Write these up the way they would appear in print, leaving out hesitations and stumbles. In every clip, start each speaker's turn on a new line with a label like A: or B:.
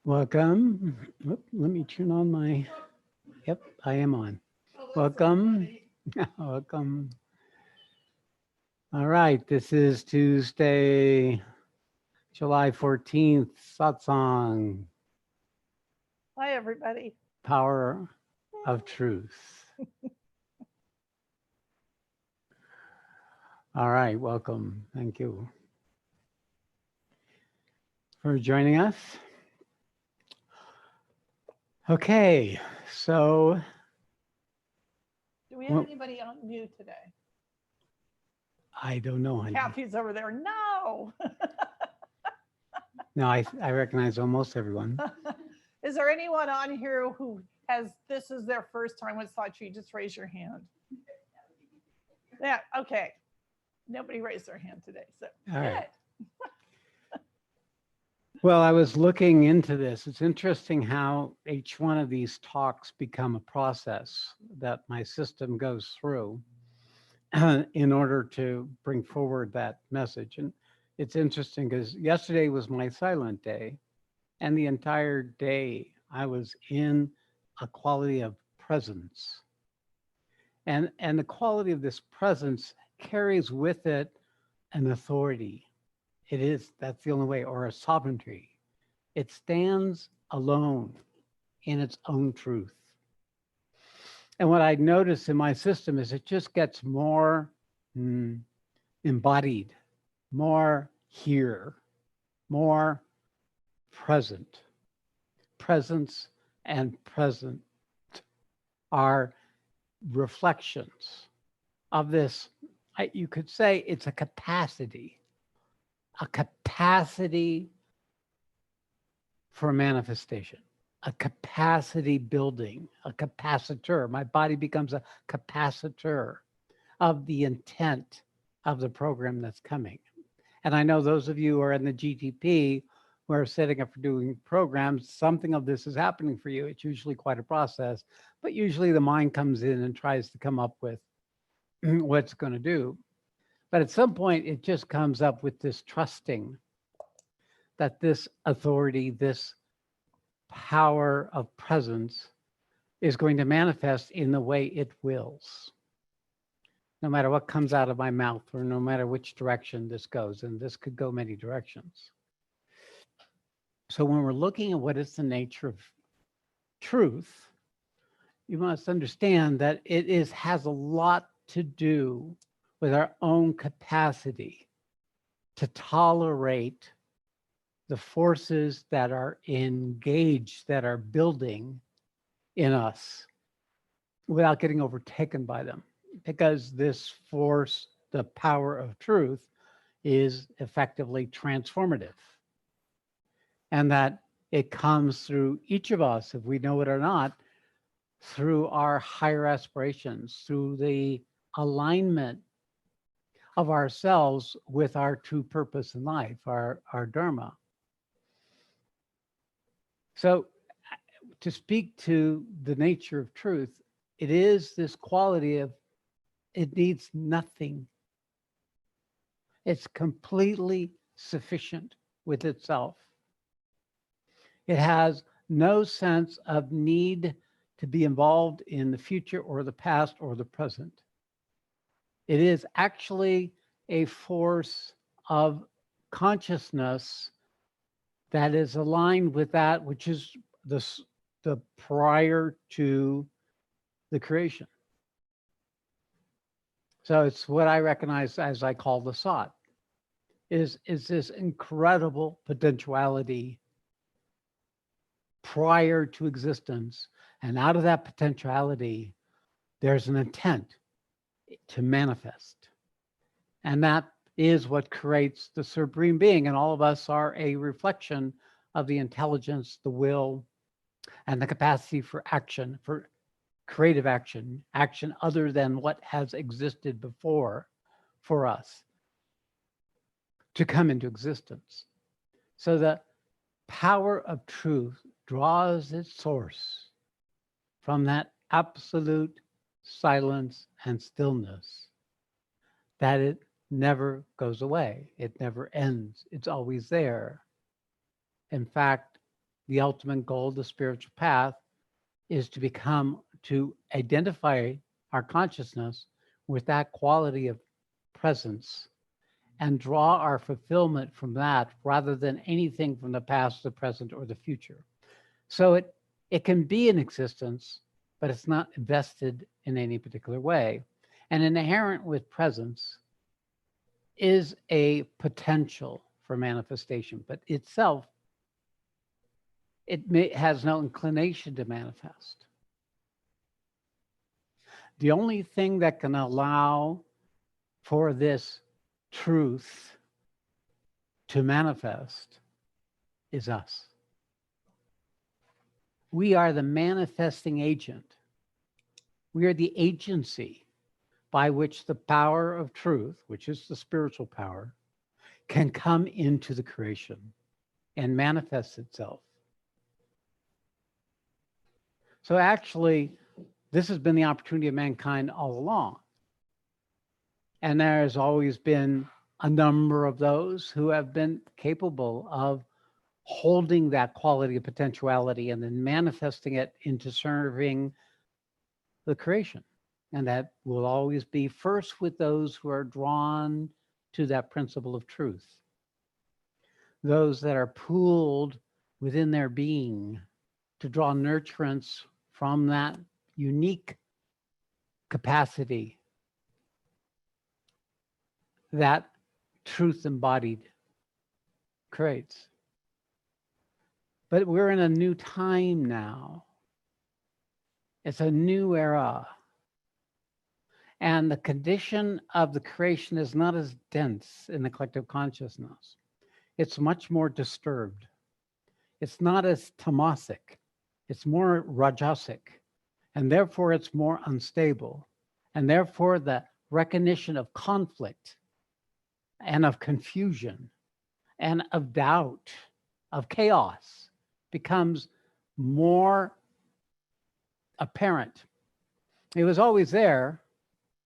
A: Welcome. Let me turn on my, yep, I am on. Welcome. Welcome. All right, this is Tuesday, July 14th, Satsang,
B: Hi, everybody.
A: Power of Truth. All right, welcome. Thank you for joining us. Okay, so
B: Do we have anybody on mute today?
A: I don't know.
B: Kathy's over there. No.
A: No, I recognize almost everyone.
B: Is there anyone on here who this is their first time with Satsang? Just raise your hand. Yeah, okay. Nobody raised their hand today. So
A: All right.
B: good.
A: Well, I was looking into this. It's interesting how each one of these talks become a process that my system goes through in order to bring forward that message. And it's interesting because yesterday was my silent day, and the entire day I was in a quality of presence. And the quality of this presence carries with it an authority. That's the only way, or a sovereignty. It stands alone in its own truth. And what I notice in my system is it just gets more embodied, more here, more present. Presence and present are reflections of this. You could say it's a capacity for manifestation, a capacity building, a capacitor. My body becomes a capacitor of the intent of the program that's coming. And I know those of you who are in the GTP who are setting up for doing programs, something of this is happening for you. It's usually quite a process, but usually the mind comes in and tries to come up with what it's going to do. But at some point, it just comes up with this trusting that this authority, this power of presence is going to manifest in the way it wills, no matter what comes out of my mouth or no matter which direction this goes. And this could go many directions. So when we're looking at what is the nature of truth, you must understand that it has a lot to do with our own capacity to tolerate the forces that are engaged, that are building in us without getting overtaken by them. Because this force, the power of truth, is effectively transformative. And that it comes through each of us, if we know it or not, through our higher aspirations, through the alignment of ourselves with our true purpose in life, our Dharma. So to speak to the nature of truth, it is this quality of it needs nothing. It's completely sufficient with itself. It has no sense of need to be involved in the future or the past or the present. It is actually a force of consciousness that is aligned with that which is the prior to the creation. So it's what I recognize as I call the Sat, is this incredible potentiality prior to existence. And out of that potentiality, there's an intent to manifest. And that is what creates the supreme being. And all of us are a reflection of the intelligence, the will, and the capacity for action, for creative action, action other than what has existed before for us to come into existence. So the power of truth draws its source from that absolute silence and stillness, that it never goes away. It never ends. It's always there. In fact, the ultimate goal, the spiritual path, is to identify our consciousness with that quality of presence and draw our fulfillment from that rather than anything from the past, the present, or the future. So it can be in existence, but it's not vested in any particular way. And inherent with presence is a potential for manifestation, but itself, has no inclination to manifest. The only thing that can allow for this truth to manifest is us. We are the manifesting agent. We are the agency by which the power of truth, which is the spiritual power, can come into the creation and manifest itself. So actually, this has been the opportunity of mankind all along. And there has always been a number of those who have been capable of holding that quality of potentiality and then manifesting it into serving the creation. And that will always be first with those who are drawn to that principle of truth. Those that are pooled within their being to draw nurturance from that unique capacity that truth embodied creates. But we're in a new time now. It's a new era. And the condition of the creation is not as dense in the collective consciousness. It's much more disturbed. It's not as tamasic. It's more rajasic. And therefore, it's more unstable. And therefore, the recognition of conflict and of confusion and of doubt, of chaos becomes more apparent. It was always there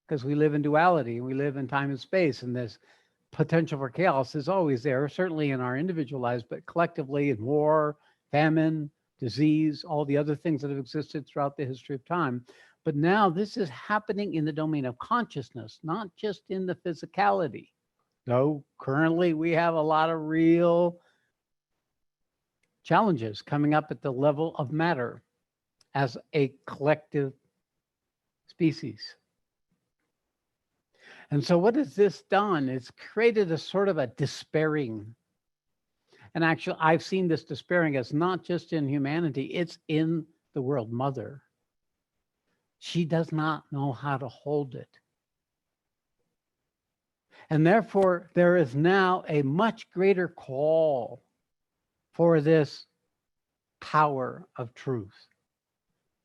A: because we live in duality, we live in time and space, and this potential for chaos is always there, certainly in our individual lives, but collectively in war, famine, disease, all the other things that have existed throughout the history of time. But now this is happening in the domain of consciousness, not just in the physicality. Though currently we have a lot of real challenges coming up at the level of matter as a collective species. And so what has this done? It's created a sort of a despairing. And actually, I've seen this despairing as not just in humanity, it's in the world mother. She does not know how to hold it. And therefore, there is now a much greater call for this power of truth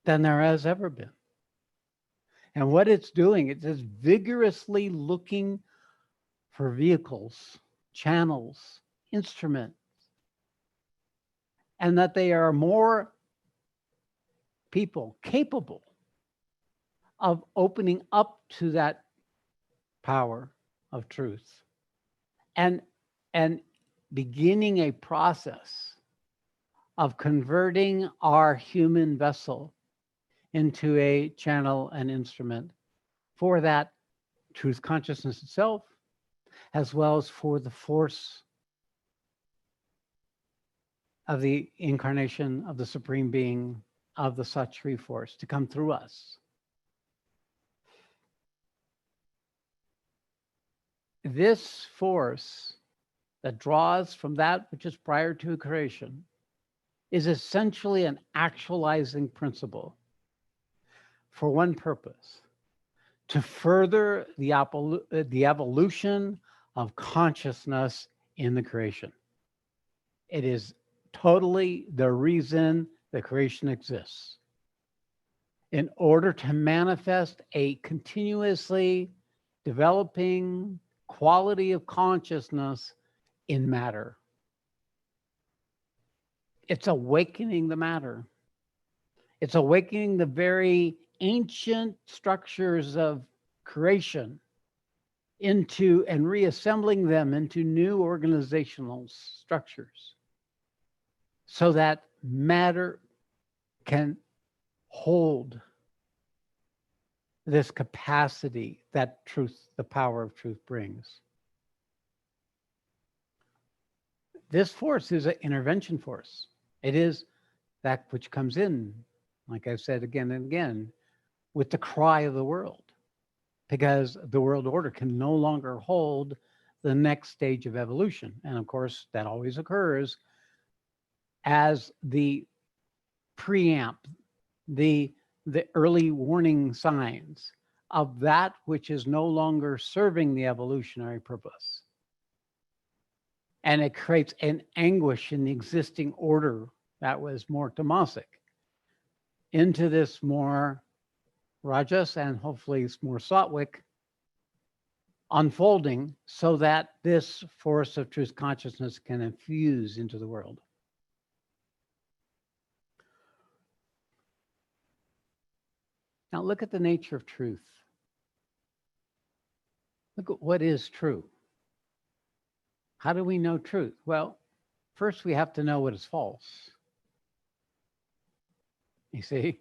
A: than there has ever been. And what it's doing, it's just vigorously looking for vehicles, channels, instruments, and that they are more people capable of opening up to that power of truth and beginning a process of converting our human vessel into a channel and instrument for that truth consciousness itself, as well as for the force of the incarnation of the Supreme Being of the Shree force to come through us. This force that draws from that which is prior to creation is essentially an actualizing principle for one purpose: to further the evolution of consciousness in the creation. It is totally the reason the creation exists, in order to manifest a continuously developing quality of consciousness in matter. It's awakening the matter. It's awakening the very ancient structures of creation into and reassembling them into new organizational structures, so that matter can hold this capacity that truth, the power of truth brings. This force is an intervention force. It is that which comes in, like I've said again and again, with the cry of the world, because the world order can no longer hold the next stage of evolution. And of course, that always occurs as the preamp, the early warning signs of that which is no longer serving the evolutionary purpose. And it creates an anguish in the existing order that was more tamasic into this more rajas and hopefully more sattvic unfolding, so that this force of truth consciousness can infuse into the world. Now look at the nature of truth. Look at what is true. How do we know truth? Well, first we have to know what is false. You see,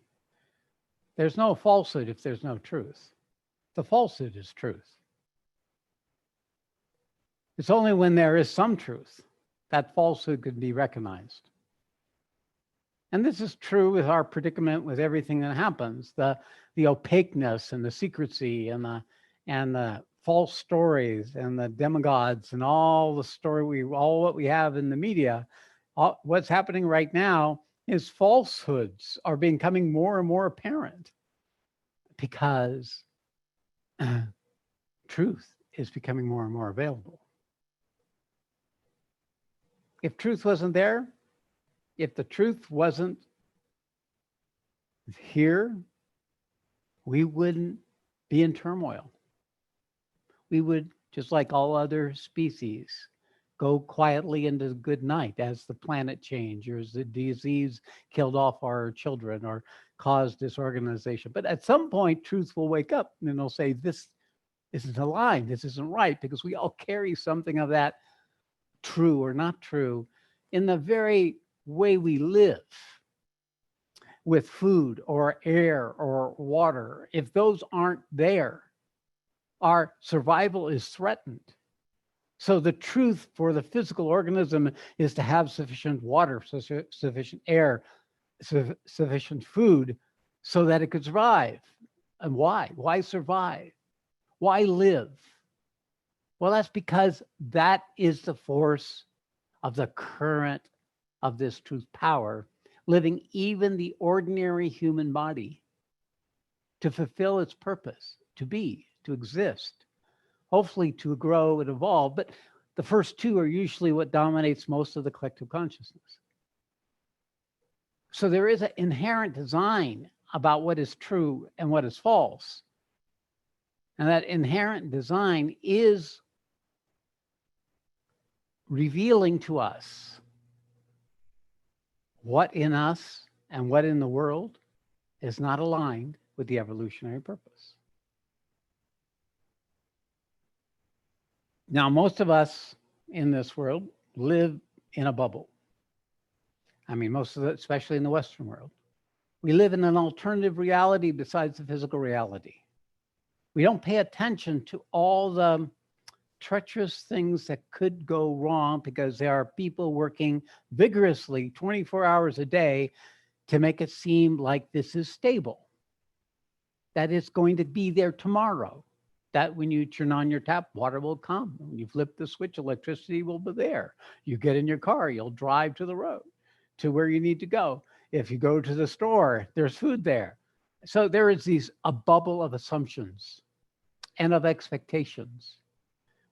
A: there's no falsehood if there's no truth. The falsehood is truth. It's only when there is some truth that falsehood could be recognized. And this is true with our predicament, with everything that happens, the opaqueness and the secrecy and the false stories and the demigods and all what we have in the media. What's happening right now is falsehoods are becoming more and more apparent because truth is becoming more and more available. If truth wasn't there, if the truth wasn't here, we wouldn't be in turmoil. We would, just like all other species, go quietly into good night as the planet changed, or as the disease killed off our children or caused disorganization. But at some point, truth will wake up and it'll say, this isn't aligned, this isn't right, because we all carry something of that true or not true in the very way we live with food or air or water. If those aren't there, our survival is threatened. So the truth for the physical organism is to have sufficient water, sufficient air, sufficient food so that it could survive. And why? Why survive? Why live? Well, that's because that is the force of the current of this truth power, living even the ordinary human body to fulfill its purpose, to be, to exist, hopefully to grow and evolve. But the first two are usually what dominates most of the collective consciousness. So there is an inherent design about what is true and what is false. And that inherent design is revealing to us what in us and what in the world is not aligned with the evolutionary purpose. Now, most of us in this world live in a bubble. I mean, most of it, especially in the Western world. We live in an alternative reality besides the physical reality. We don't pay attention to all the treacherous things that could go wrong because there are people working vigorously 24 hours a day to make it seem like this is stable, that it's going to be there tomorrow, that when you turn on your tap, water will come. When you flip the switch, electricity will be there. You get in your car, you'll drive to the road, to where you need to go. If you go to the store, there's food there. So there is a bubble of assumptions and of expectations.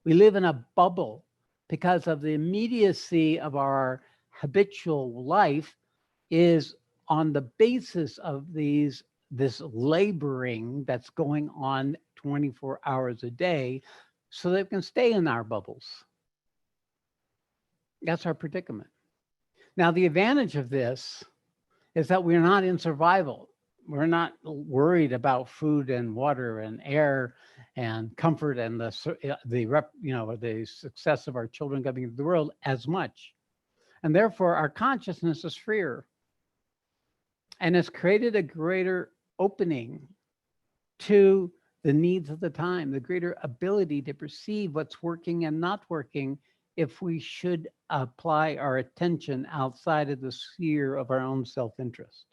A: We live in a bubble because of the immediacy of our habitual life is on the basis of this laboring that's going on 24 hours a day so that we can stay in our bubbles. That's our predicament. Now, the advantage of this is that we're not in survival. We're not worried about food and water and air and comfort and the success of our children coming into the world as much. And therefore, our consciousness is freer. and has created a greater opening to the needs of the time, the greater ability to perceive what's working and not working if we should apply our attention outside of the sphere of our own self-interest.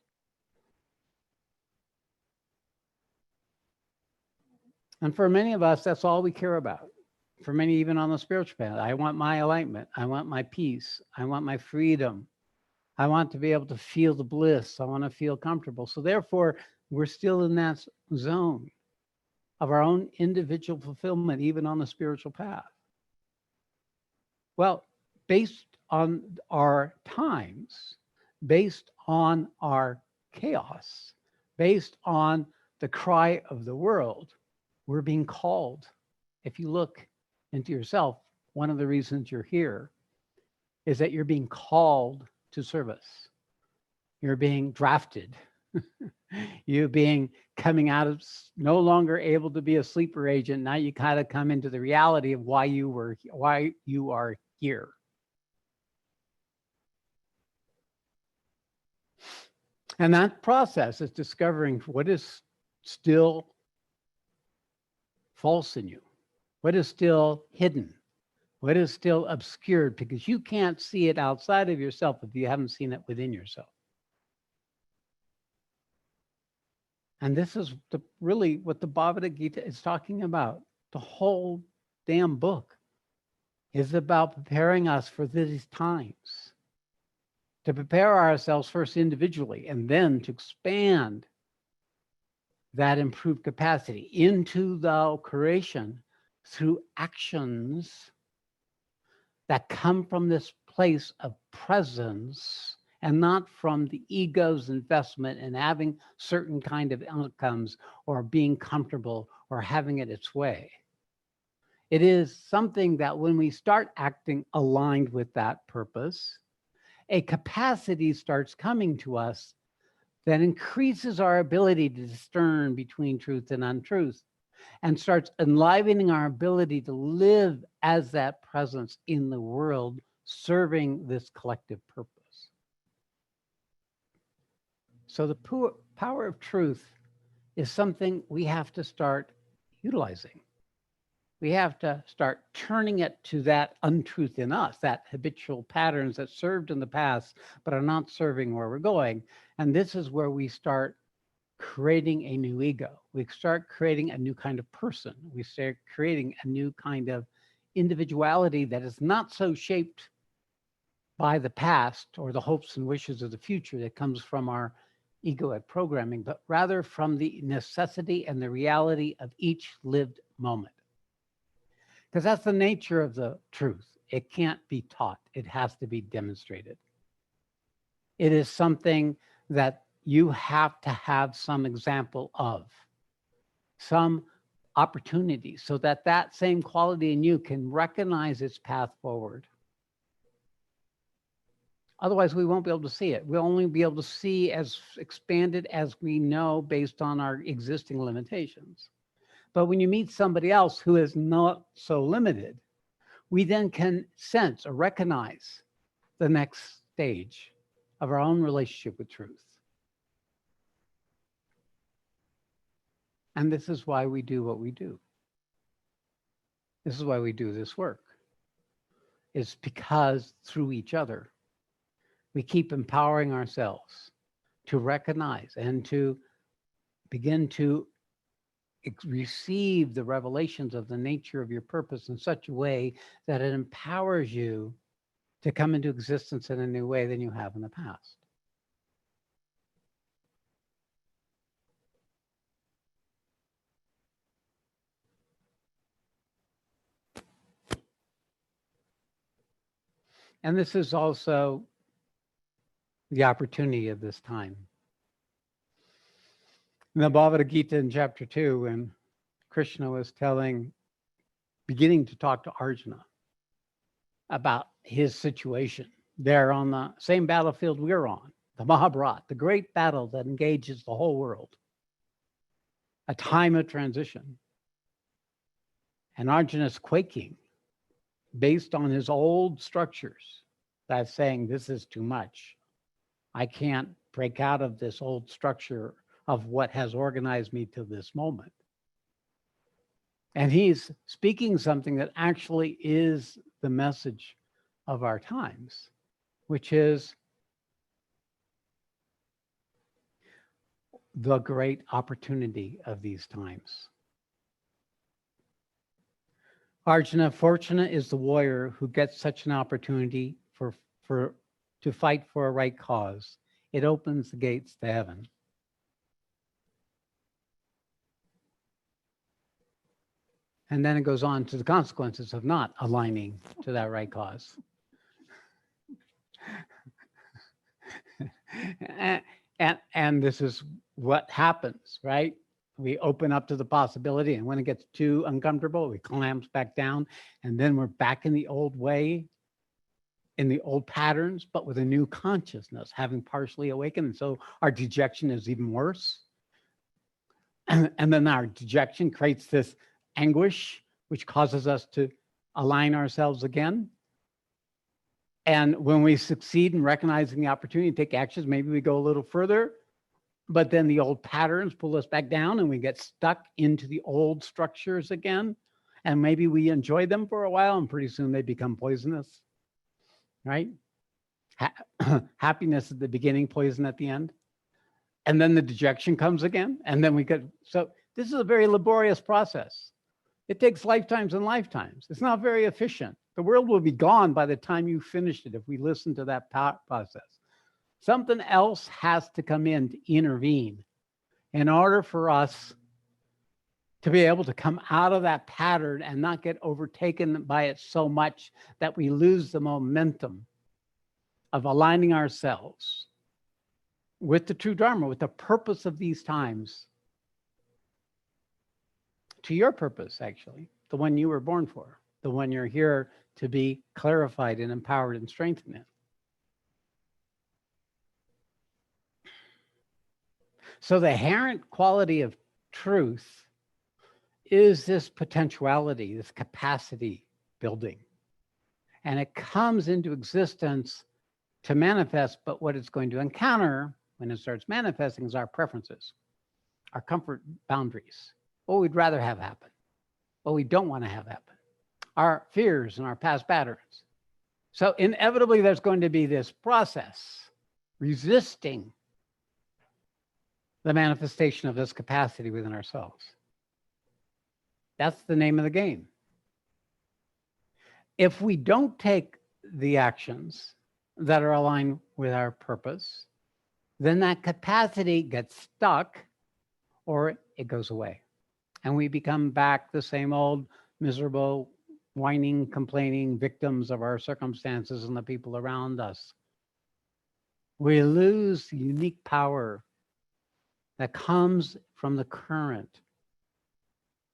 A: And for many of us, that's all we care about. For many, even on the spiritual path, I want my enlightenment. I want my peace. I want my freedom. I want to be able to feel the bliss. I want to feel comfortable. So therefore, we're still in that zone of our own individual fulfillment, even on the spiritual path. Well, based on our times, based on our chaos, based on the cry of the world, we're being called. If you look into yourself, one of the reasons you're here is that you're being called to service. You're being drafted. You being coming out of no longer able to be a sleeper agent. Now you kind of come into the reality of why you are here. And that process is discovering what is still false in you, what is still hidden, what is still obscured, because you can't see it outside of yourself if you haven't seen it within yourself. And this is really what the Bhagavad Gita is talking about. The whole damn book is about preparing us for these times, to prepare ourselves first individually and then to expand that improved capacity into the creation through actions that come from this place of presence and not from the ego's investment in having certain kind of outcomes or being comfortable or having it its way. It is something that when we start acting aligned with that purpose, a capacity starts coming to us that increases our ability to discern between truth and untruth and starts enlivening our ability to live as that presence in the world, serving this collective purpose. So the power of truth is something we have to start utilizing. We have to start turning it to that untruth in us, that habitual patterns that served in the past, but are not serving where we're going. And this is where we start creating a new ego. We start creating a new kind of person. We start creating a new kind of individuality that is not so shaped by the past or the hopes and wishes of the future that comes from our egoic programming, but rather from the necessity and the reality of each lived moment. Because that's the nature of the truth. It can't be taught. It has to be demonstrated. It is something that you have to have some example of, some opportunity, so that that same quality in you can recognize its path forward. Otherwise, we won't be able to see it. We'll only be able to see as expanded as we know based on our existing limitations. But when you meet somebody else who is not so limited, we then can sense or recognize the next stage of our own relationship with truth. And this is why we do what we do. This is why we do this work. It's because through each other, we keep empowering ourselves to recognize and to begin to receive the revelations of the nature of your purpose in such a way that it empowers you to come into existence in a new way than you have in the past. And this is also the opportunity of this time. In the Bhagavad Gita in chapter 2, when Krishna was beginning to talk to Arjuna about his situation there on the same battlefield we're on, the Mahabharata, the great battle that engages the whole world, a time of transition. And Arjuna's quaking based on his old structures that's saying, this is too much. I can't break out of this old structure of what has organized me to this moment. And he's speaking something that actually is the message of our times, which is the great opportunity of these times. Arjuna, fortunate is the warrior who gets such an opportunity to fight for a right cause. It opens the gates to heaven. And then it goes on to the consequences of not aligning to that right cause. and this is what happens, right? We open up to the possibility, and when it gets too uncomfortable, we clamps back down, and then we're back in the old way, in the old patterns, but with a new consciousness, having partially awakened. And so our dejection is even worse. And then our dejection creates this anguish, which causes us to align ourselves again. And when we succeed in recognizing the opportunity to take actions, maybe we go a little further, but then the old patterns pull us back down and we get stuck into the old structures again. And maybe we enjoy them for a while and pretty soon they become poisonous, right? Happiness at the beginning, poison at the end. And then the dejection comes again. And then we could, so this is a very laborious process. It takes lifetimes and lifetimes. It's not very efficient. The world will be gone by the time you finished it if we listen to that process. Something else has to come in to intervene in order for us to be able to come out of that pattern and not get overtaken by it so much that we lose the momentum of aligning ourselves with the true Dharma, with the purpose of these times, to your purpose, actually, the one you were born for, the one you're here to be clarified and empowered and strengthened in. So the inherent quality of truth is this potentiality, this capacity building. And it comes into existence to manifest, but what it's going to encounter when it starts manifesting is our preferences, our comfort boundaries, what we'd rather have happen, what we don't want to have happen, our fears and our past patterns. So inevitably, there's going to be this process resisting the manifestation of this capacity within ourselves. That's the name of the game. If we don't take the actions that are aligned with our purpose, then that capacity gets stuck or it goes away. And we become back the same old miserable, whining, complaining victims of our circumstances and the people around us. We lose the unique power that comes from the current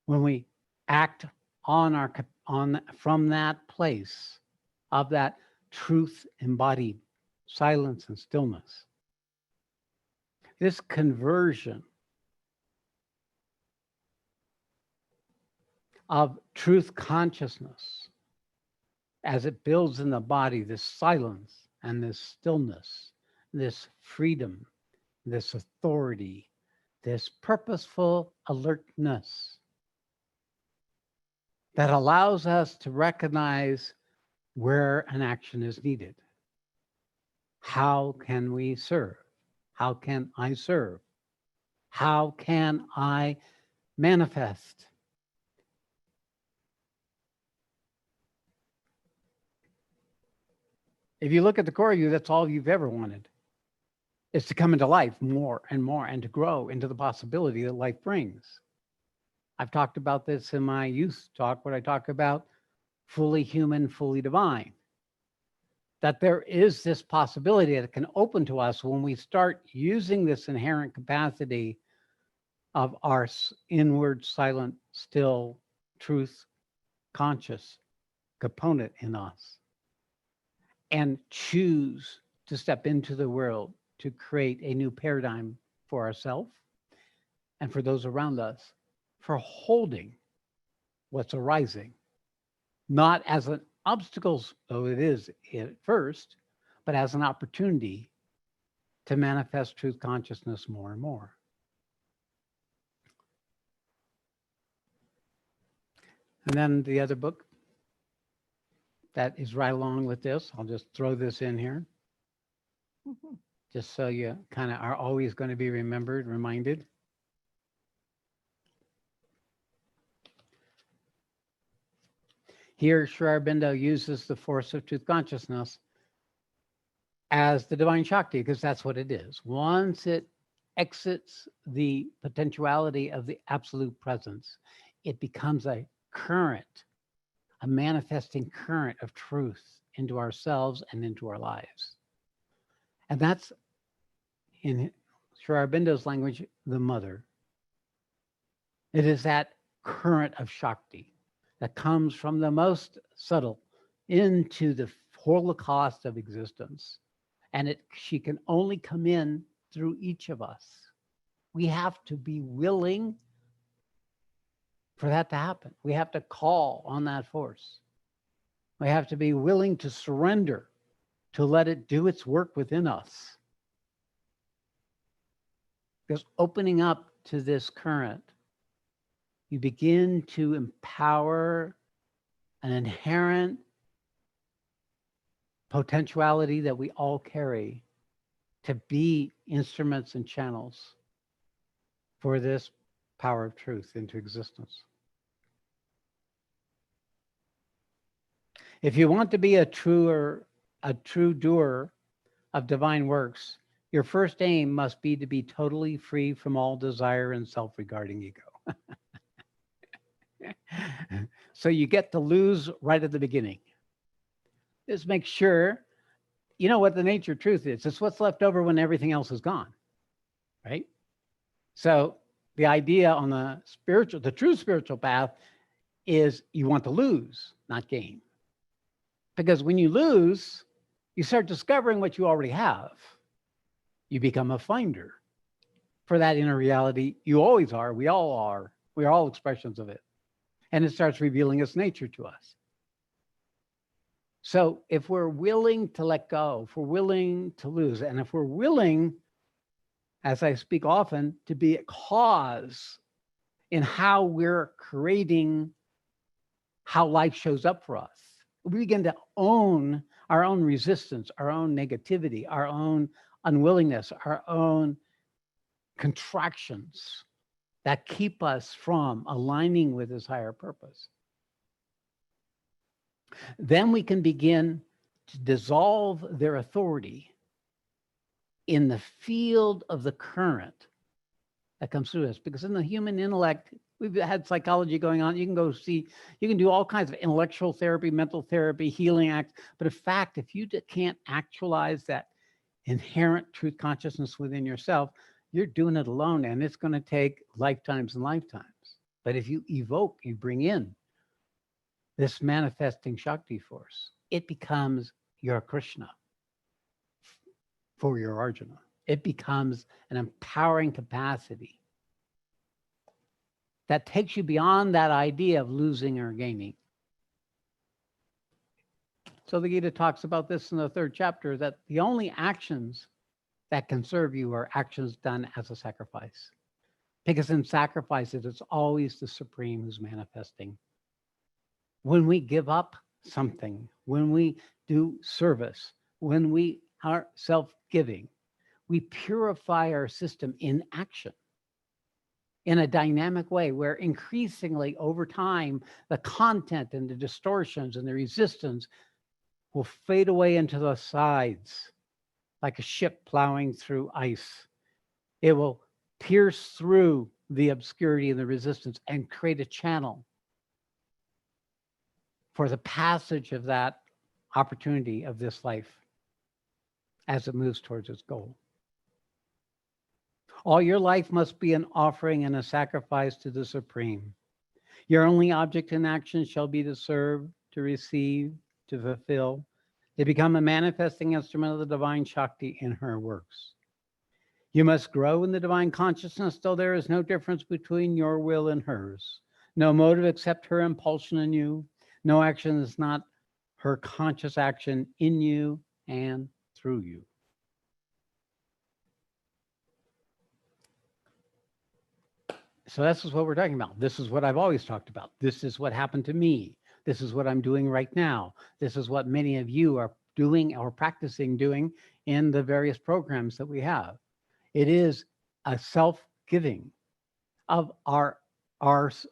A: when we act from that place of that truth embodied silence and stillness. This conversion of truth consciousness as it builds in the body, this silence and this stillness, this freedom, this authority, this purposeful alertness that allows us to recognize where an action is needed. How can we serve? How can I serve? How can I manifest? If you look at the core of you, that's all you've ever wanted, is to come into life more and more and to grow into the possibility that life brings. I've talked about this in my youth talk, when I talk about fully human, fully divine, that there is this possibility that can open to us when we start using this inherent capacity of our inward, silent, still, truth, conscious component in us, and choose to step into the world to create a new paradigm for ourselves and for those around us, for holding what's arising, not as an obstacle, though it is at first, but as an opportunity to manifest truth consciousness more and more. And then the other book that is right along with this, I'll just throw this in here, just so you kind of are always going to be reminded. Here, Sri Aurobindo uses the force of truth consciousness as the divine Shakti, because that's what it is. Once it exits the potentiality of the absolute presence, it becomes a current, a manifesting current of truth into ourselves and into our lives. And that's, in Sri Aurobindo's language, the mother. It is that current of Shakti that comes from the most subtle into the holocaust of existence. And she can only come in through each of us. We have to be willing for that to happen. We have to call on that force. We have to be willing to surrender, to let it do its work within us. Because opening up to this current, you begin to empower an inherent potentiality that we all carry to be instruments and channels for this power of truth into existence. If you want to be a true doer of divine works, your first aim must be to be totally free from all desire and self-regarding ego. So you get to lose right at the beginning. Just make sure you know what the nature of truth is. It's what's left over when everything else is gone, right? So the idea on the true spiritual path is you want to lose, not gain. Because when you lose, you start discovering what you already have. You become a finder for that inner reality. You always are. We all are. We are all expressions of it. And it starts revealing its nature to us. So if we're willing to let go, if we're willing to lose, and if we're willing, as I speak often, to be a cause in how we're creating how life shows up for us, we begin to own our own resistance, our own negativity, our own unwillingness, our own contractions that keep us from aligning with this higher purpose. Then we can begin to dissolve their authority in the field of the current that comes through us. Because in the human intellect, we've had psychology going on. You can go see, you can do all kinds of intellectual therapy, mental therapy, healing acts. But in fact, if you can't actualize that inherent truth consciousness within yourself, you're doing it alone, and it's going to take lifetimes and lifetimes. But if you evoke, you bring in this manifesting Shakti force, it becomes your Krishna for your Arjuna. It becomes an empowering capacity that takes you beyond that idea of losing or gaining. So the Gita talks about this in the 3rd chapter, that the only actions that can serve you are actions done as a sacrifice. Because in sacrifices, it's always the Supreme who's manifesting. When we give up something, when we do service, when we are self-giving, we purify our system in action in a dynamic way where increasingly over time, the content and the distortions and the resistance will fade away into the sides like a ship plowing through ice. It will pierce through the obscurity and the resistance and create a channel for the passage of that opportunity of this life as it moves towards its goal. All your life must be an offering and a sacrifice to the Supreme. Your only object in action shall be to serve, to receive, to fulfill, to become a manifesting instrument of the divine Shakti in her works. You must grow in the divine consciousness, though there is no difference between your will and hers. No motive except her impulsion in you. No action is not her conscious action in you and through you. So this is what we're talking about. This is what I've always talked about. This is what happened to me. This is what I'm doing right now. This is what many of you are doing or practicing doing in the various programs that we have. It is a self-giving of our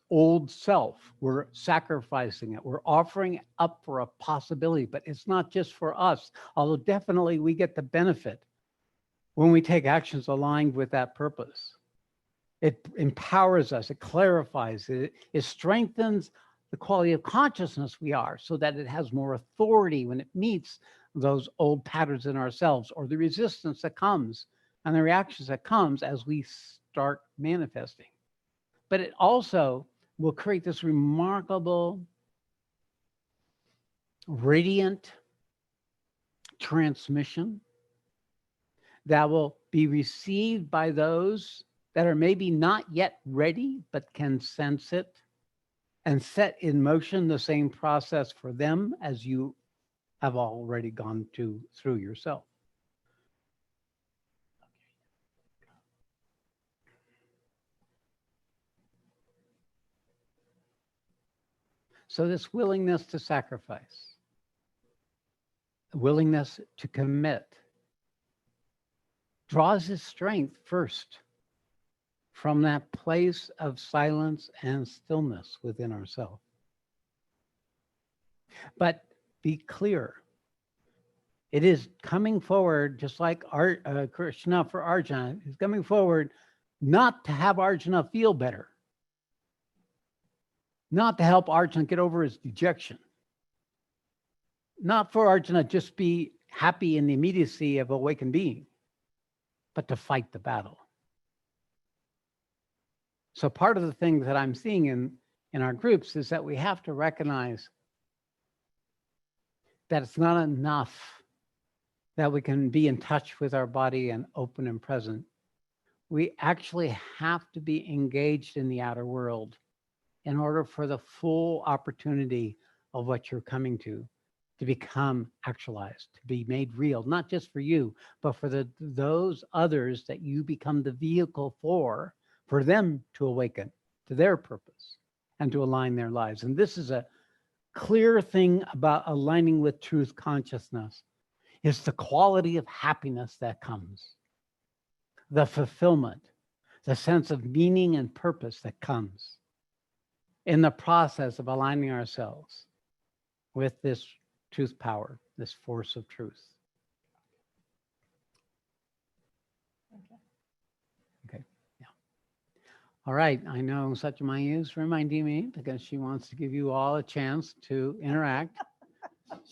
A: old self. We're sacrificing it. We're offering it up for a possibility, but it's not just for us, although definitely we get the benefit when we take actions aligned with that purpose. It empowers us, it clarifies, it strengthens the quality of consciousness we are so that it has more authority when it meets those old patterns in ourselves or the resistance that comes and the reactions that comes as we start manifesting. But it also will create this remarkable, radiant transmission that will be received by those that are maybe not yet ready, but can sense it and set in motion the same process for them as you have already gone through yourself. So this willingness to sacrifice, willingness to commit, draws its strength first from that place of silence and stillness within ourselves. But be clear, it is coming forward, just like Krishna for Arjuna, is coming forward not to have Arjuna feel better, not to help Arjuna get over his dejection, not for Arjuna just be happy in the immediacy of awakened being, but to fight the battle. So part of the thing that I'm seeing in our groups is that we have to recognize that it's not enough that we can be in touch with our body and open and present. We actually have to be engaged in the outer world in order for the full opportunity of what you're coming to become actualized, to be made real, not just for you, but for those others that you become the vehicle for them to awaken to their purpose and to align their lives. And this is a clear thing about aligning with truth consciousness. It's the quality of happiness that comes, the fulfillment, the sense of meaning and purpose that comes in the process of aligning ourselves with this truth power, this force of truth. Okay. Yeah. All right. I know Satyamaya is reminding me because she wants to give you all a chance to interact.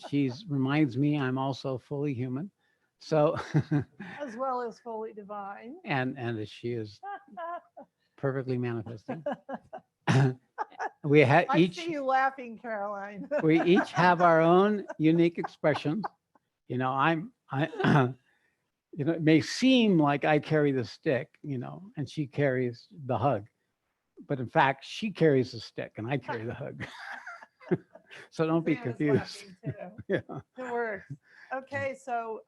A: She reminds me I'm also fully human. So
B: as well as fully divine.
A: And as she is perfectly manifesting. We have each.
B: I see you laughing, Caroline.
A: We each have our own unique expressions. You know, you know, it may seem like I carry the stick, you know, and she carries the hug. But in fact, she carries the stick and I carry the hug. So don't be confused.
B: Yeah. It works. Okay, so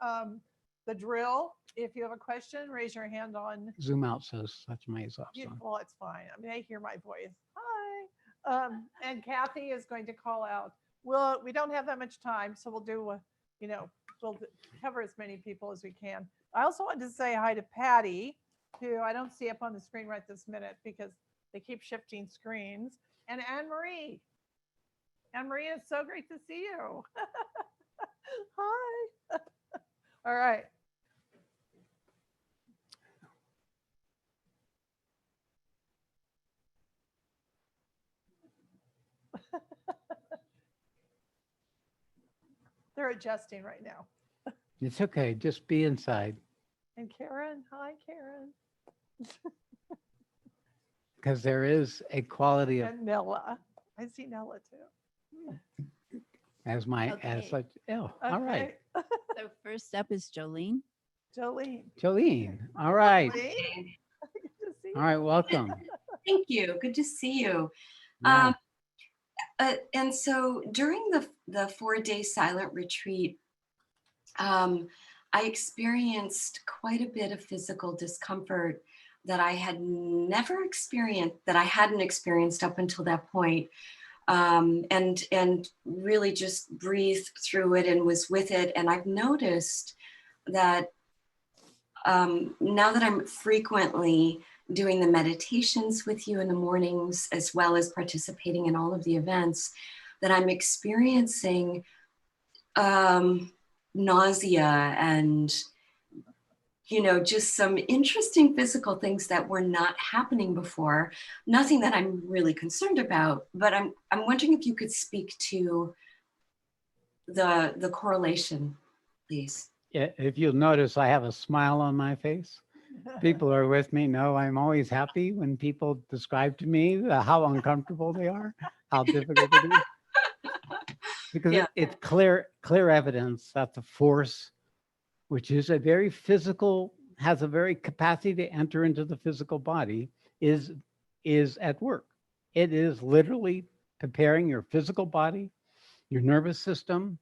B: the drill, if you have a question, raise your hand on.
A: Zoom out says Satyamaya's off.
B: Well, it's fine. I mean, they hear my voice. Hi. And Kathy is going to call out. Well, we don't have that much time, so we'll do, you know, we'll cover as many people as we can. I also wanted to say hi to Patty, who I don't see up on the screen right this minute because they keep shifting screens, and Anne-Marie. Anne-Marie, it's so great to see you. Hi. All right. They're adjusting right now.
A: It's okay. Just be inside.
B: And Karen, hi, Karen.
A: Because there is a quality of.
B: And Nella. I see Nella too.
A: As such. Oh, okay. All right.
C: So first up is Jolene.
A: Jolene. All right.
B: Jolene.
A: All right. Welcome.
D: Thank you. Good to see you.
A: Yeah.
D: And so during the 4-day silent retreat, I experienced quite a bit of physical discomfort that I had never experienced, that I hadn't experienced up until that point. And really just breathed through it and was with it. And I've noticed that now that I'm frequently doing the meditations with you in the mornings, as well as participating in all of the events, that I'm experiencing nausea and, you know, just some interesting physical things that were not happening before. Nothing that I'm really concerned about, but I'm wondering if you could speak to the correlation, please.
A: Yeah, if you'll notice, I have a smile on my face. People are with me know I'm always happy when people describe to me how uncomfortable they are, how difficult it is. Because
D: Yeah.
A: it's clear evidence that the force, which is a very physical, has a very capacity to enter into the physical body, is at work. It is literally preparing your physical body, your nervous system,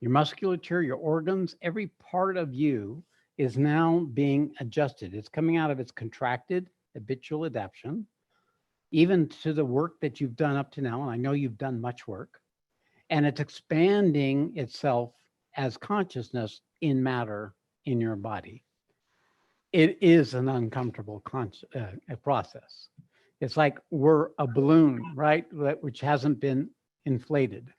A: your musculature, your organs, every part of you is now being adjusted. It's coming out of its contracted habitual adaptation, even to the work that you've done up to now. And I know you've done much work, and it's expanding itself as consciousness in matter in your body. It is an uncomfortable process. It's like we're a balloon, right? Which hasn't been inflated,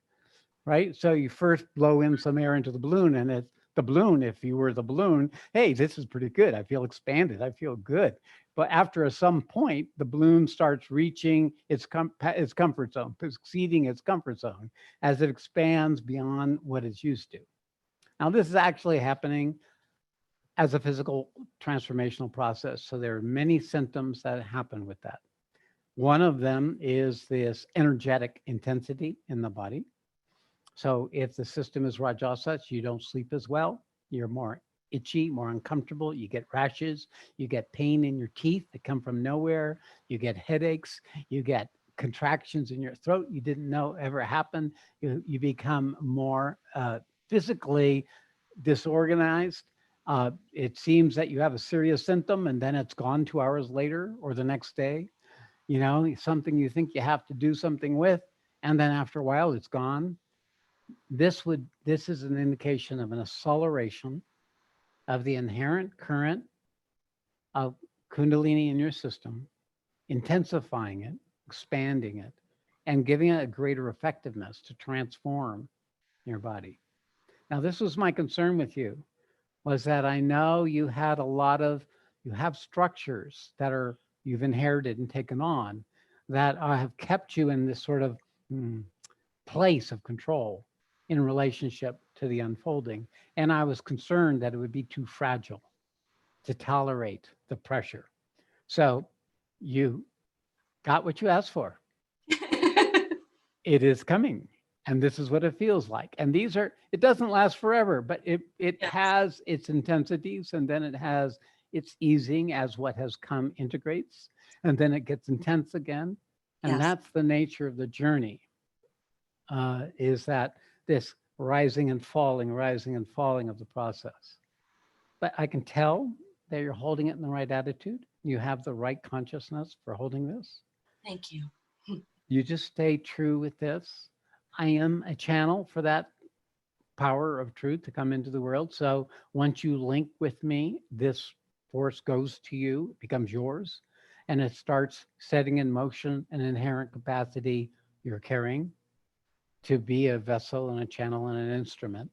A: right? So you first blow in some air into the balloon, and it's the balloon. If you were the balloon, hey, this is pretty good. I feel expanded. I feel good. But after some point, the balloon starts reaching its comfort zone, exceeding its comfort zone as it expands beyond what it's used to. Now, this is actually happening as a physical transformational process. So there are many symptoms that happen with that. One of them is this energetic intensity in the body. So if the system is Rajasa, you don't sleep as well, you're more itchy, more uncomfortable, you get rashes, you get pain in your teeth that come from nowhere, you get headaches, you get contractions in your throat you didn't know ever happened, you become more physically disorganized. It seems that you have a serious symptom and then it's gone 2 hours later or the next day. You know, something you think you have to do something with, and then after a while it's gone. This is an indication of an acceleration of the inherent current of Kundalini in your system, intensifying it, expanding it, and giving it a greater effectiveness to transform your body. Now, this was my concern with you, was that I know you had you have structures that you've inherited and taken on that have kept you in this sort of place of control in relationship to the unfolding. And I was concerned that it would be too fragile to tolerate the pressure. So you got what you asked for. It is coming. And this is what it feels like. And it doesn't last forever, but it yes. has its intensities, and then it has its easing as what has come integrates, and then it gets intense again. And yes. That's the nature of the journey, is that this rising and falling of the process. But I can tell that you're holding it in the right attitude. You have the right consciousness for holding this.
D: Thank you.
A: You just stay true with this. I am a channel for that power of truth to come into the world. So once you link with me, this force goes to you, it becomes yours, and it starts setting in motion an inherent capacity you're carrying to be a vessel and a channel and an instrument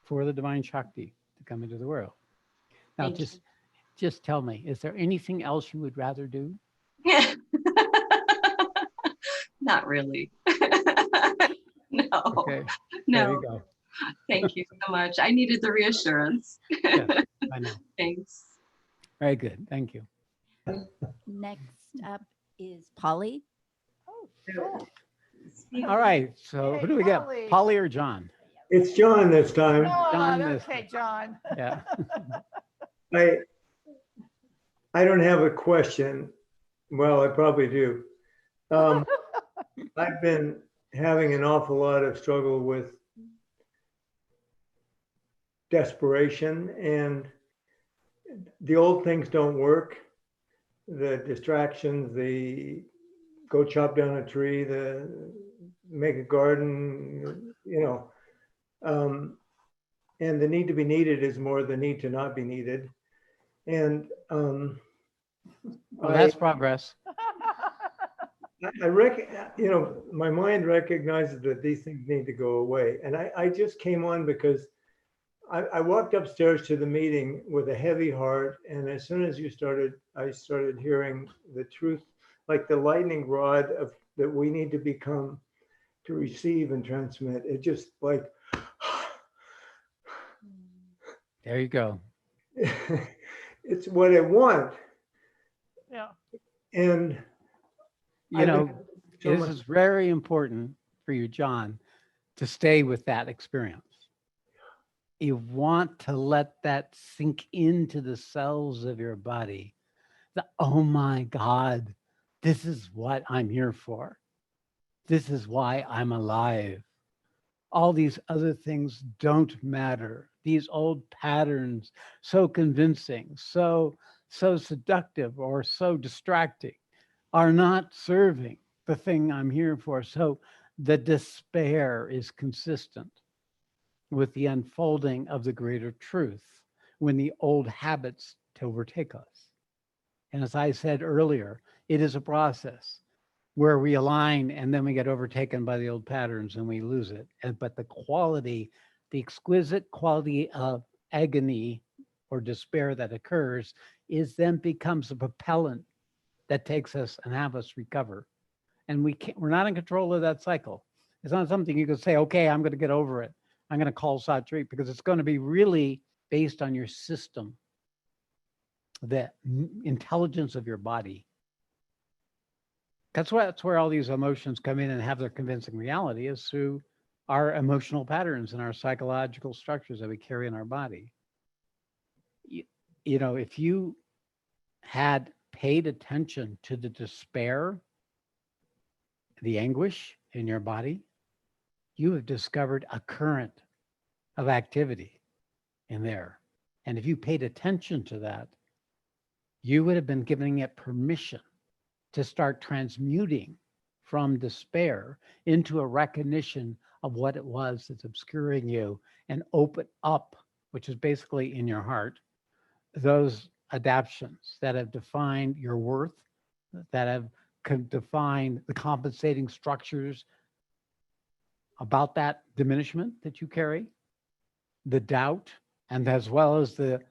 A: for the divine Shakti to come into the world. Now, just tell me, is there anything else you would rather do?
D: Yeah. Not really. No.
A: Okay.
D: No.
A: There you go.
D: Thank you so much. I needed the reassurance.
A: Yes, I know.
D: Thanks.
A: Very good. Thank you.
C: Next up is Polly.
B: Oh, cool.
A: All right. So
B: Hey,
A: who do we get?
B: Polly.
A: Polly or John?
E: It's John this time.
A: John,
B: okay, John.
A: Yeah.
E: I don't have a question. Well, I probably do. I've been having an awful lot of struggle with desperation, and the old things don't work. the distractions, the go chop down a tree, the make a garden, and the need to be needed is more the need to not be needed. And
A: Well, that's progress.
E: my mind recognizes that these things need to go away. And I just came on because I walked upstairs to the meeting with a heavy heart. And as soon as I started hearing the truth, like the lightning rod of that we need to become to receive and transmit. It just like,
A: There you go.
E: it's what I want.
B: Yeah.
E: And
A: You know,
E: so
A: this
E: much-
A: is very important for you, John, to stay with that experience. You want to let that sink into the cells of your body. Oh my God, this is what I'm here for. This is why I'm alive. All these other things don't matter. These old patterns, so convincing, so seductive or so distracting, are not serving the thing I'm here for. So the despair is consistent with the unfolding of the greater truth when the old habits overtake us. And as I said earlier, it is a process where we align and then we get overtaken by the old patterns and we lose it. But the quality, the exquisite quality of agony or despair that occurs is then becomes a propellant that takes us and have us recover. And we're not in control of that cycle. It's not something you can say, okay, I'm going to get over it. I'm going to call Satsang, because it's going to be really based on your system, the intelligence of your body. That's where all these emotions come in and have their convincing reality, is through our emotional patterns and our psychological structures that we carry in our body. If you had paid attention to the despair, the anguish in your body, you have discovered a current of activity in there. And if you paid attention to that, you would have been giving it permission to start transmuting from despair into a recognition of what it was that's obscuring you, and open up, which is basically in your heart, those adaptions that have defined your worth, that have defined the compensating structures about that diminishment that you carry, the doubt, and as well as the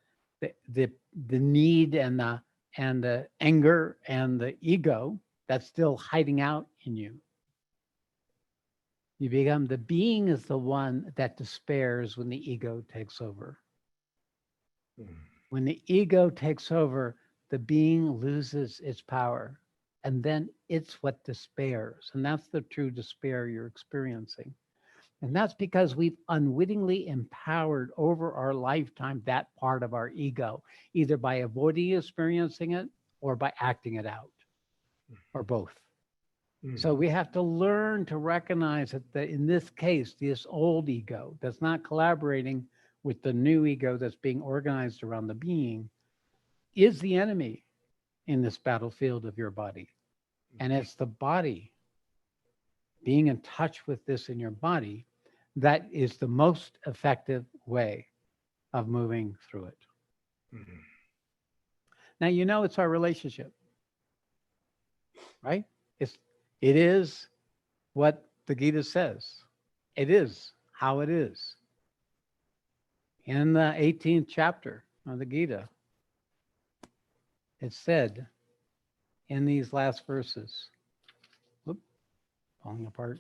A: need and the anger and the ego that's still hiding out in you. You become, the being is the one that despairs when the ego takes over. When the ego takes over, the being loses its power, and then it's what despairs. And that's the true despair you're experiencing. And that's because we've unwittingly empowered over our lifetime that part of our ego, either by avoiding experiencing it or by acting it out, or both. So we have to learn to recognize that in this case, this old ego that's not collaborating with the new ego that's being organized around the being is the enemy in this battlefield of your body. And it's the body, being in touch with this in your body, that is the most effective way of moving through it. Now, it's our relationship, right? It is what the Gita says. It is how it is. In the 18th chapter of the Gita, it said in these last verses, falling apart.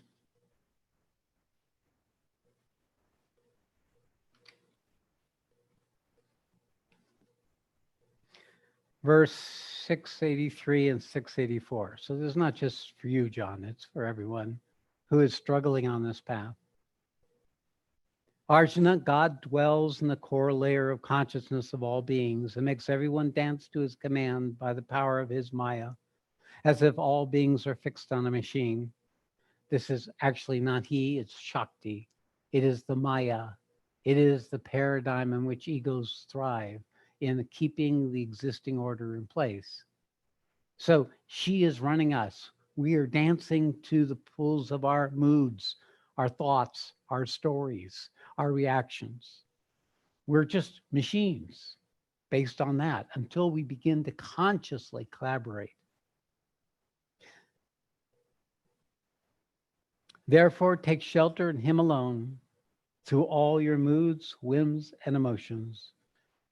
A: Verse 683 and 684. So this is not just for you, John. It's for everyone who is struggling on this path. Arjuna, God dwells in the core layer of consciousness of all beings and makes everyone dance to his command by the power of his Maya, as if all beings are fixed on a machine. This is actually not he, it's Shakti. It is the Maya. It is the paradigm in which egos thrive in keeping the existing order in place. So she is running us. We are dancing to the pulls of our moods, our thoughts, our stories, our reactions. We're just machines based on that until we begin to consciously collaborate. Therefore, take shelter in him alone through all your moods, whims, and emotions.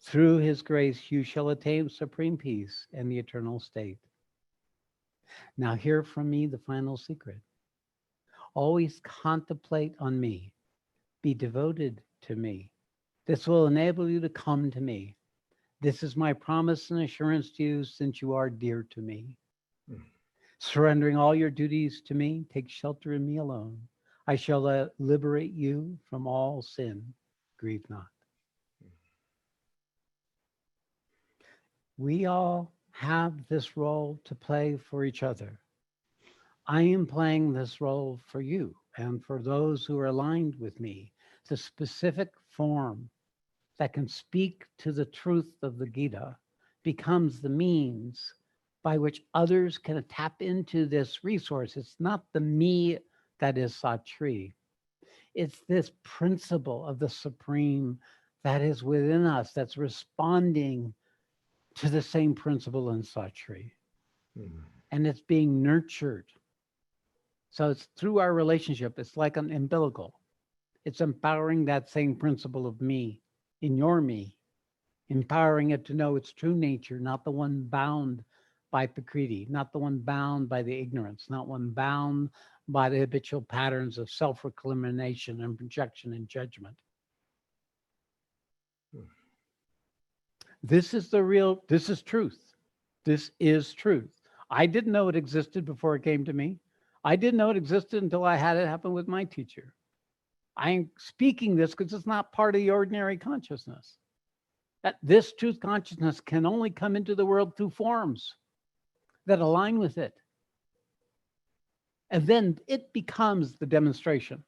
A: Through his grace, you shall attain supreme peace and the eternal state. Now, hear from me the final secret. Always contemplate on me. Be devoted to me. This will enable you to come to me. This is my promise and assurance to you, since you are dear to me. Surrendering all your duties to me, take shelter in me alone. I shall liberate you from all sin. Grieve not. We all have this role to play for each other. I am playing this role for you and for those who are aligned with me. The specific form that can speak to the truth of the Gita becomes the means by which others can tap into this resource. It's not the me that is Shree. It's this principle of the Supreme that is within us that's responding to the same principle in Shree. And it's being nurtured. So it's through our relationship, it's like an umbilical. It's empowering that same principle of me in your me, empowering it to know its true nature, not the one bound by Prakriti, not the one bound by the ignorance, not one bound by the habitual patterns of self-recrimination and projection and judgment. This is this is truth. This is truth. I didn't know it existed before it came to me. I didn't know it existed until I had it happen with my teacher. I'm speaking this because it's not part of the ordinary consciousness. That this truth consciousness can only come into the world through forms that align with it. And then it becomes the demonstration,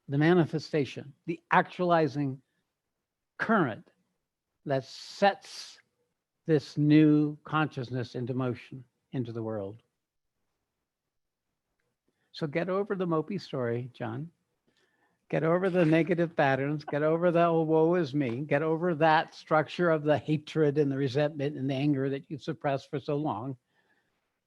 A: the manifestation, the actualizing current that sets this new consciousness into motion, into the world. So get over the mopey story, John. Get over the negative patterns. Get over the, oh, woe is me. Get over that structure of the hatred and the resentment and the anger that you suppressed for so long,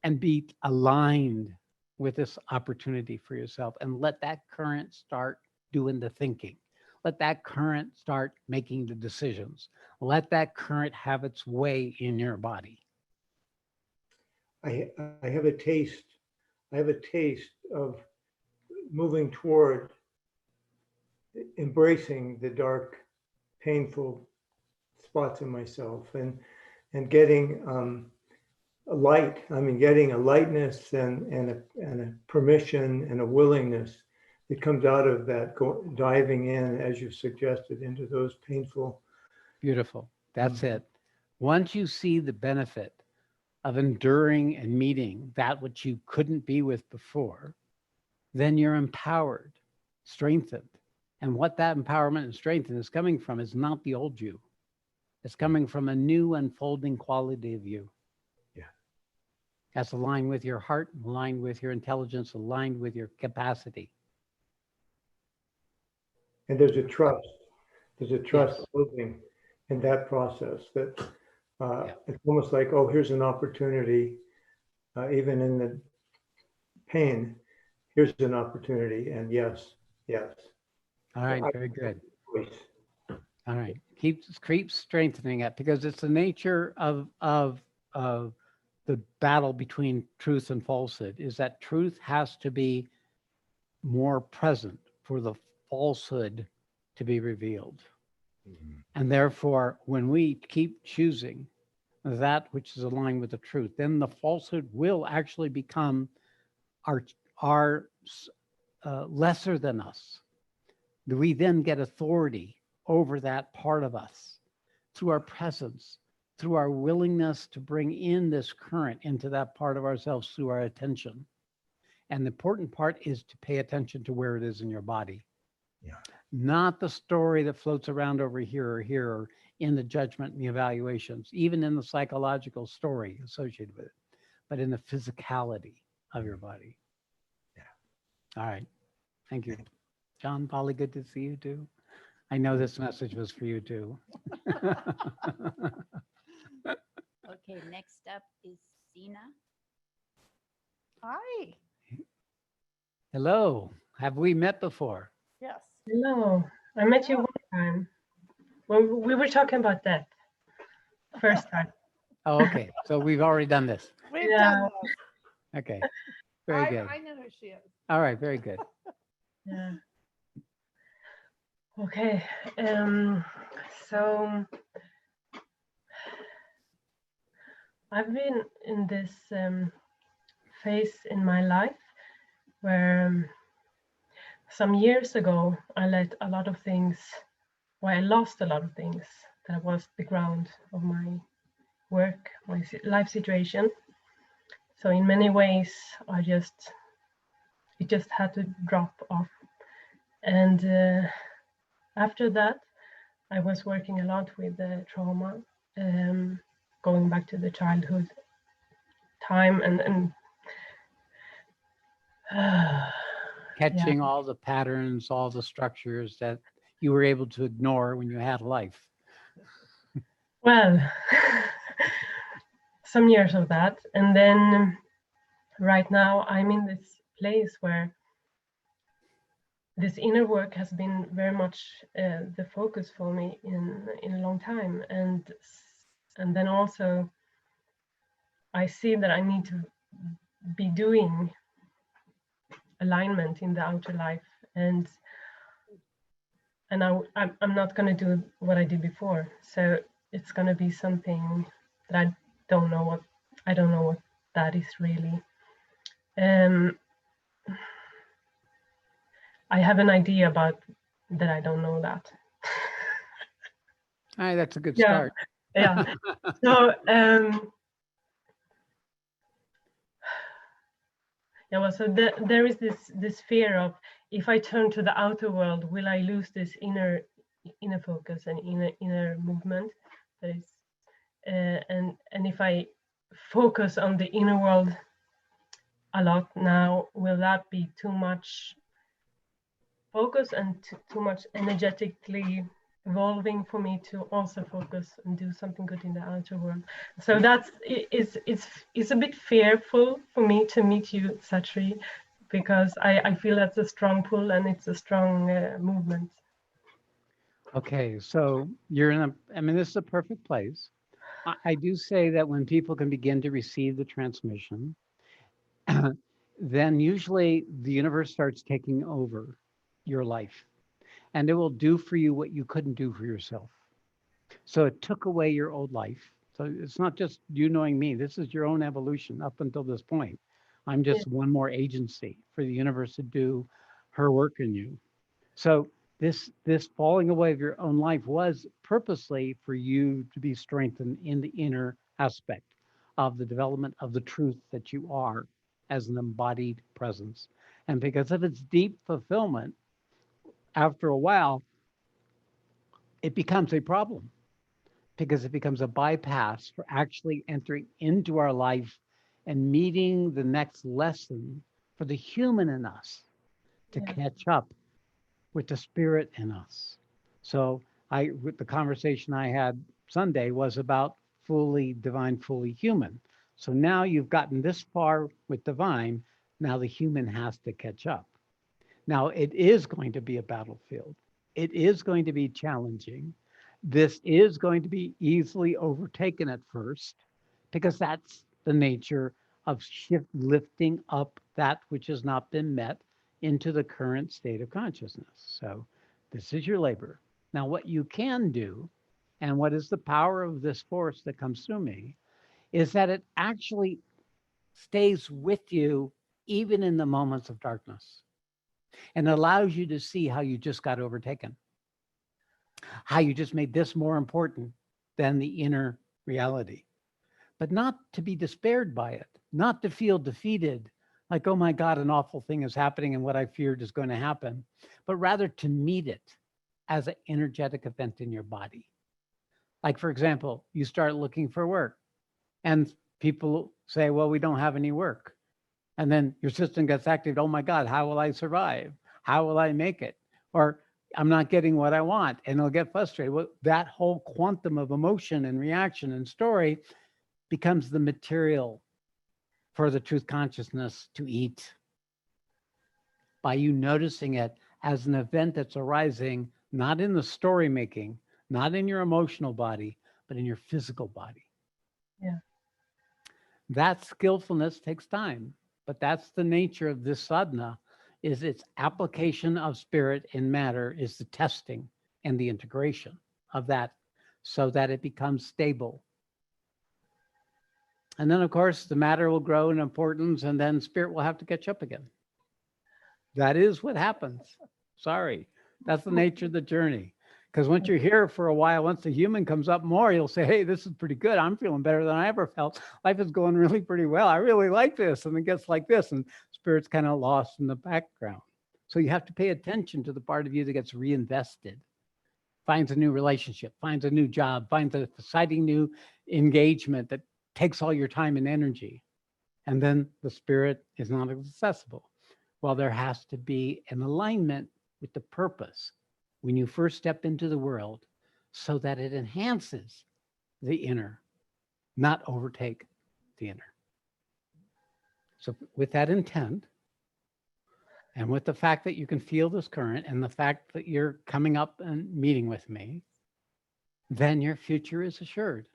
A: and be aligned with this opportunity for yourself, and let that current start doing the thinking. Let that current start making the decisions. Let that current have its way in your body.
E: I have a taste. I have a taste of moving toward embracing the dark, painful spots in myself, and getting a light. I mean, getting a lightness and a permission and a willingness that comes out of that, diving in, as you suggested, into those painful.
A: Beautiful. That's it. Once you see the benefit of enduring and meeting that which you couldn't be with before, then you're empowered, strengthened. And what that empowerment and strength is coming from is not the old you. It's coming from a new unfolding quality of you.
E: Yeah.
A: That's aligned with your heart, aligned with your intelligence, aligned with your capacity.
E: And there's a trust. There's a trust
A: Yes.
E: building in that process that
A: Yeah.
E: it's almost like, oh, here's an opportunity, even in the pain, here's an opportunity. And yes.
A: All right, very good. All right, keep strengthening it, because it's the nature of the battle between truth and falsehood, is that truth has to be more present for the falsehood to be revealed. And therefore, when we keep choosing that which is aligned with the truth, then the falsehood will actually become our lesser than us. We then get authority over that part of us through our presence, through our willingness to bring in this current into that part of ourselves through our attention. And the important part is to pay attention to where it is in your body.
E: Yeah.
A: Not the story that floats around over here or in the judgment and the evaluations, even in the psychological story associated with it. but in the physicality of your body.
E: Yeah.
A: All right. Thank you. John, Polly, good to see you too. I know this message was for you too.
C: Okay, next up is Sina.
B: Hi.
A: Hello. Have we met before?
B: Yes.
F: Hello, I met you
B: Yeah.
F: one time when we were talking about that first time.
A: Oh, okay. So we've already done this.
B: We've
F: Yeah.
B: done this.
A: Okay. Very good.
B: I know who she is.
A: All right. Very good.
F: Yeah. Okay. So I've been in this phase in my life where some years ago I let a lot of things, well, I lost a lot of things that was the ground of my work, my life situation. So in many ways, it just had to drop off. And after that, I was working a lot with the trauma, going back to the childhood time and
A: Catching all the patterns, all the structures that you were able to ignore when you had life.
F: well, some years of that. And then right now I'm in this place where this inner work has been very much the focus for me in a long time. And then also I see that I need to be doing alignment in the outer life, and I'm not going to do what I did before. So it's going to be something that I don't know what that is really. I have an idea about that. I don't know that.
A: All right, that's a good
F: Yeah.
A: start.
F: Yeah. So yeah, well, so there is this fear of, if I turn to the outer world, will I lose this inner focus and inner movement? That is, and if I focus on the inner world a lot now, will that be too much focus and too much energetically evolving for me to also focus and do something good in the outer world? So it's a bit fearful for me to meet you, Shree, because I feel that's a strong pull and it's a strong movement.
A: Okay, so you're in I mean, this is a perfect place. I do say that when people can begin to receive the transmission, then usually the universe starts taking over your life, and it will do for you what you couldn't do for yourself. So it took away your old life. So it's not just you knowing me. This is your own evolution up until this point. I'm just one more agency for the universe to do her work in you. So this falling away of your own life was purposely for you to be strengthened in the inner aspect of the development of the truth that you are as an embodied presence. And because of its deep fulfillment, after a while, it becomes a problem because it becomes a bypass for actually entering into our life and meeting the next lesson for the human in us to catch up with the spirit in us. So the conversation I had Sunday was about fully divine, fully human. So now you've gotten this far with divine. Now the human has to catch up. Now it is going to be a battlefield. It is going to be challenging. This is going to be easily overtaken at first because that's the nature of lifting up that which has not been met into the current state of consciousness. So this is your labor. Now, what you can do, and what is the power of this force that comes through me, is that it actually stays with you even in the moments of darkness and allows you to see how you just got overtaken, how you just made this more important than the inner reality, but not to be despaired by it, not to feel defeated, like, oh my God, an awful thing is happening and what I feared is going to happen, but rather to meet it as an energetic event in your body. Like, for example, you start looking for work and people say, well, we don't have any work. And then your system gets activated. Oh my God, how will I survive? How will I make it? Or I'm not getting what I want, and it'll get frustrated. Well, that whole quantum of emotion and reaction and story becomes the material for the truth consciousness to eat. By you noticing it as an event that's arising, not in the story making, not in your emotional body, but in your physical body.
F: Yeah.
A: That skillfulness takes time, but that's the nature of this sadhana, is its application of spirit in matter is the testing and the integration of that so that it becomes stable. And then, of course, the matter will grow in importance, and then spirit will have to catch up again. That is what happens. Sorry. That's the nature of the journey. Because once you're here for a while, once the human comes up more, you'll say, hey, this is pretty good. I'm feeling better than I ever felt. Life is going really pretty well. I really like this. And it gets like this. And spirit's kind of lost in the background. So you have to pay attention to the part of you that gets reinvested, finds a new relationship, finds a new job, finds an exciting new engagement that takes all your time and energy. And then the spirit is not accessible. Well, there has to be an alignment with the purpose when you first step into the world so that it enhances the inner, not overtake the inner. So with that intent, and with the fact that you can feel this current and the fact that you're coming up and meeting with me, then your future is assured.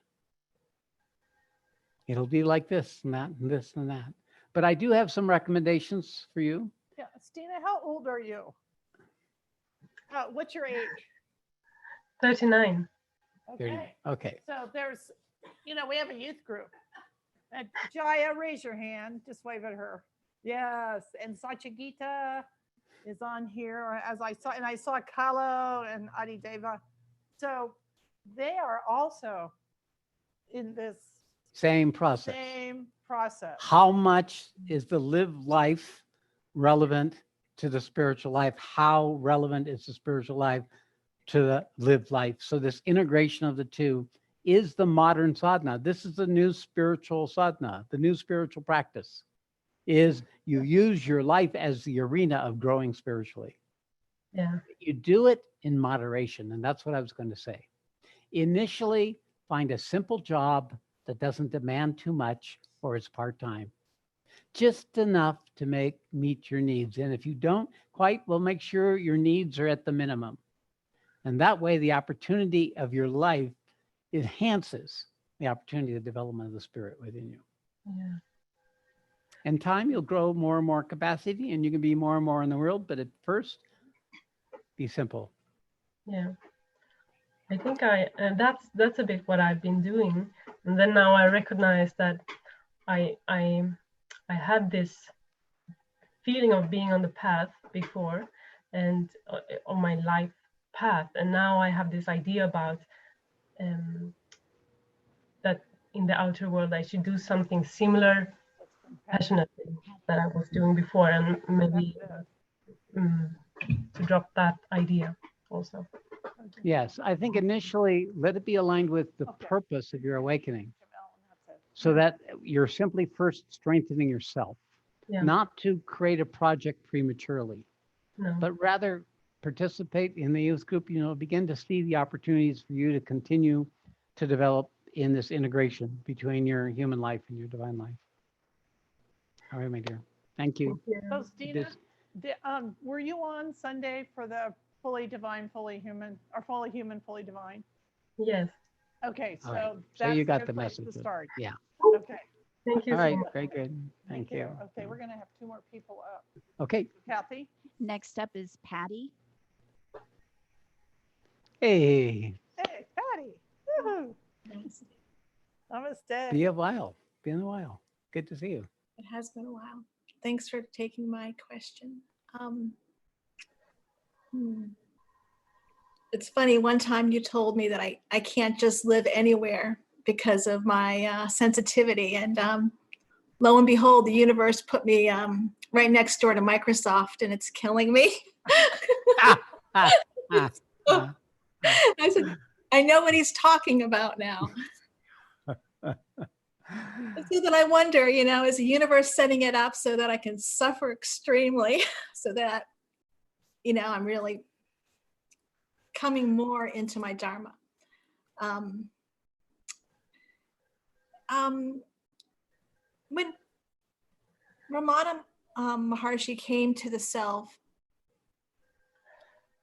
A: It'll be like this and that and this and that. But I do have some recommendations for you.
B: Yeah, Stina, how old are you? What's your age?
F: 39.
B: Okay.
A: Okay.
B: So there's, we have a youth group. And Jaya, raise your hand. Just wave at her. Yes. And Gita is on here, as I saw Kalo and Adideva. So they are also in this
A: Same process. How much is the live life relevant to the spiritual life? How relevant is the spiritual life to the lived life? So this integration of the two is the modern sadhana. This is the new spiritual sadhana. The new spiritual practice is you use your life as the arena of growing spiritually.
F: Yeah.
A: You do it in moderation. And that's what I was going to say. Initially, find a simple job that doesn't demand too much or is part-time. Just enough to meet your needs. And if you don't quite, well, make sure your needs are at the minimum. And that way, the opportunity of your life enhances the opportunity of development of the spirit within you.
F: Yeah.
A: In time, you'll grow more and more capacity and you can be more and more in the world. But at first, be simple.
F: Yeah. I think that's a bit what I've been doing. And then now I recognize that I had this feeling of being on the path before and on my life path. And now I have this idea about that in the outer world, I should do something similar passionately that I was doing before, and maybe to drop that idea also.
A: Yes, I think initially, let it be aligned with the purpose of your awakening so that you're simply first strengthening yourself, not to create a project prematurely, but rather participate in the youth group, begin to see the opportunities for you to continue to develop in this integration between your human life and your divine life. All right, my dear. Thank you.
B: So, Stina, were you on Sunday for the fully divine, fully human, or fully human, fully divine?
F: Yes.
B: Okay, so
A: right.
B: that's
A: you got
B: a
A: the
B: good place
A: message.
B: to start.
A: Yeah.
B: Okay.
F: Thank you.
A: All right.
F: So much.
A: Very good. Thank you.
B: Okay, we're going to have 2 more people up.
A: Okay.
B: Kathy?
C: Next up is Patty.
A: Hey.
B: Hey, Patty. Woohoo. Namaste.
A: Been a while. Good to see you.
G: It has been a while. Thanks for taking my question. It's funny, one time you told me that I can't just live anywhere because of my sensitivity. And lo and behold, the universe put me right next door to Microsoft, and it's killing me. I said, I know what he's talking about now. So then I wonder, is the universe setting it up so that I can suffer extremely so that, I'm really coming more into my Dharma. When Ramana Maharshi came to the self,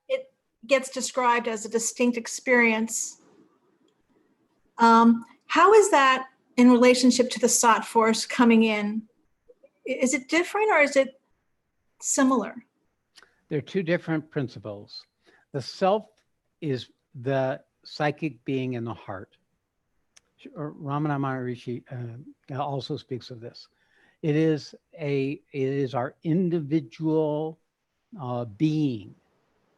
G: it gets described as a distinct experience. How is that in relationship to the Sat force coming in? Is it different or is it similar?
A: They're two different principles. The self is the psychic being in the heart. Ramana Maharishi also speaks of this. It is our individual being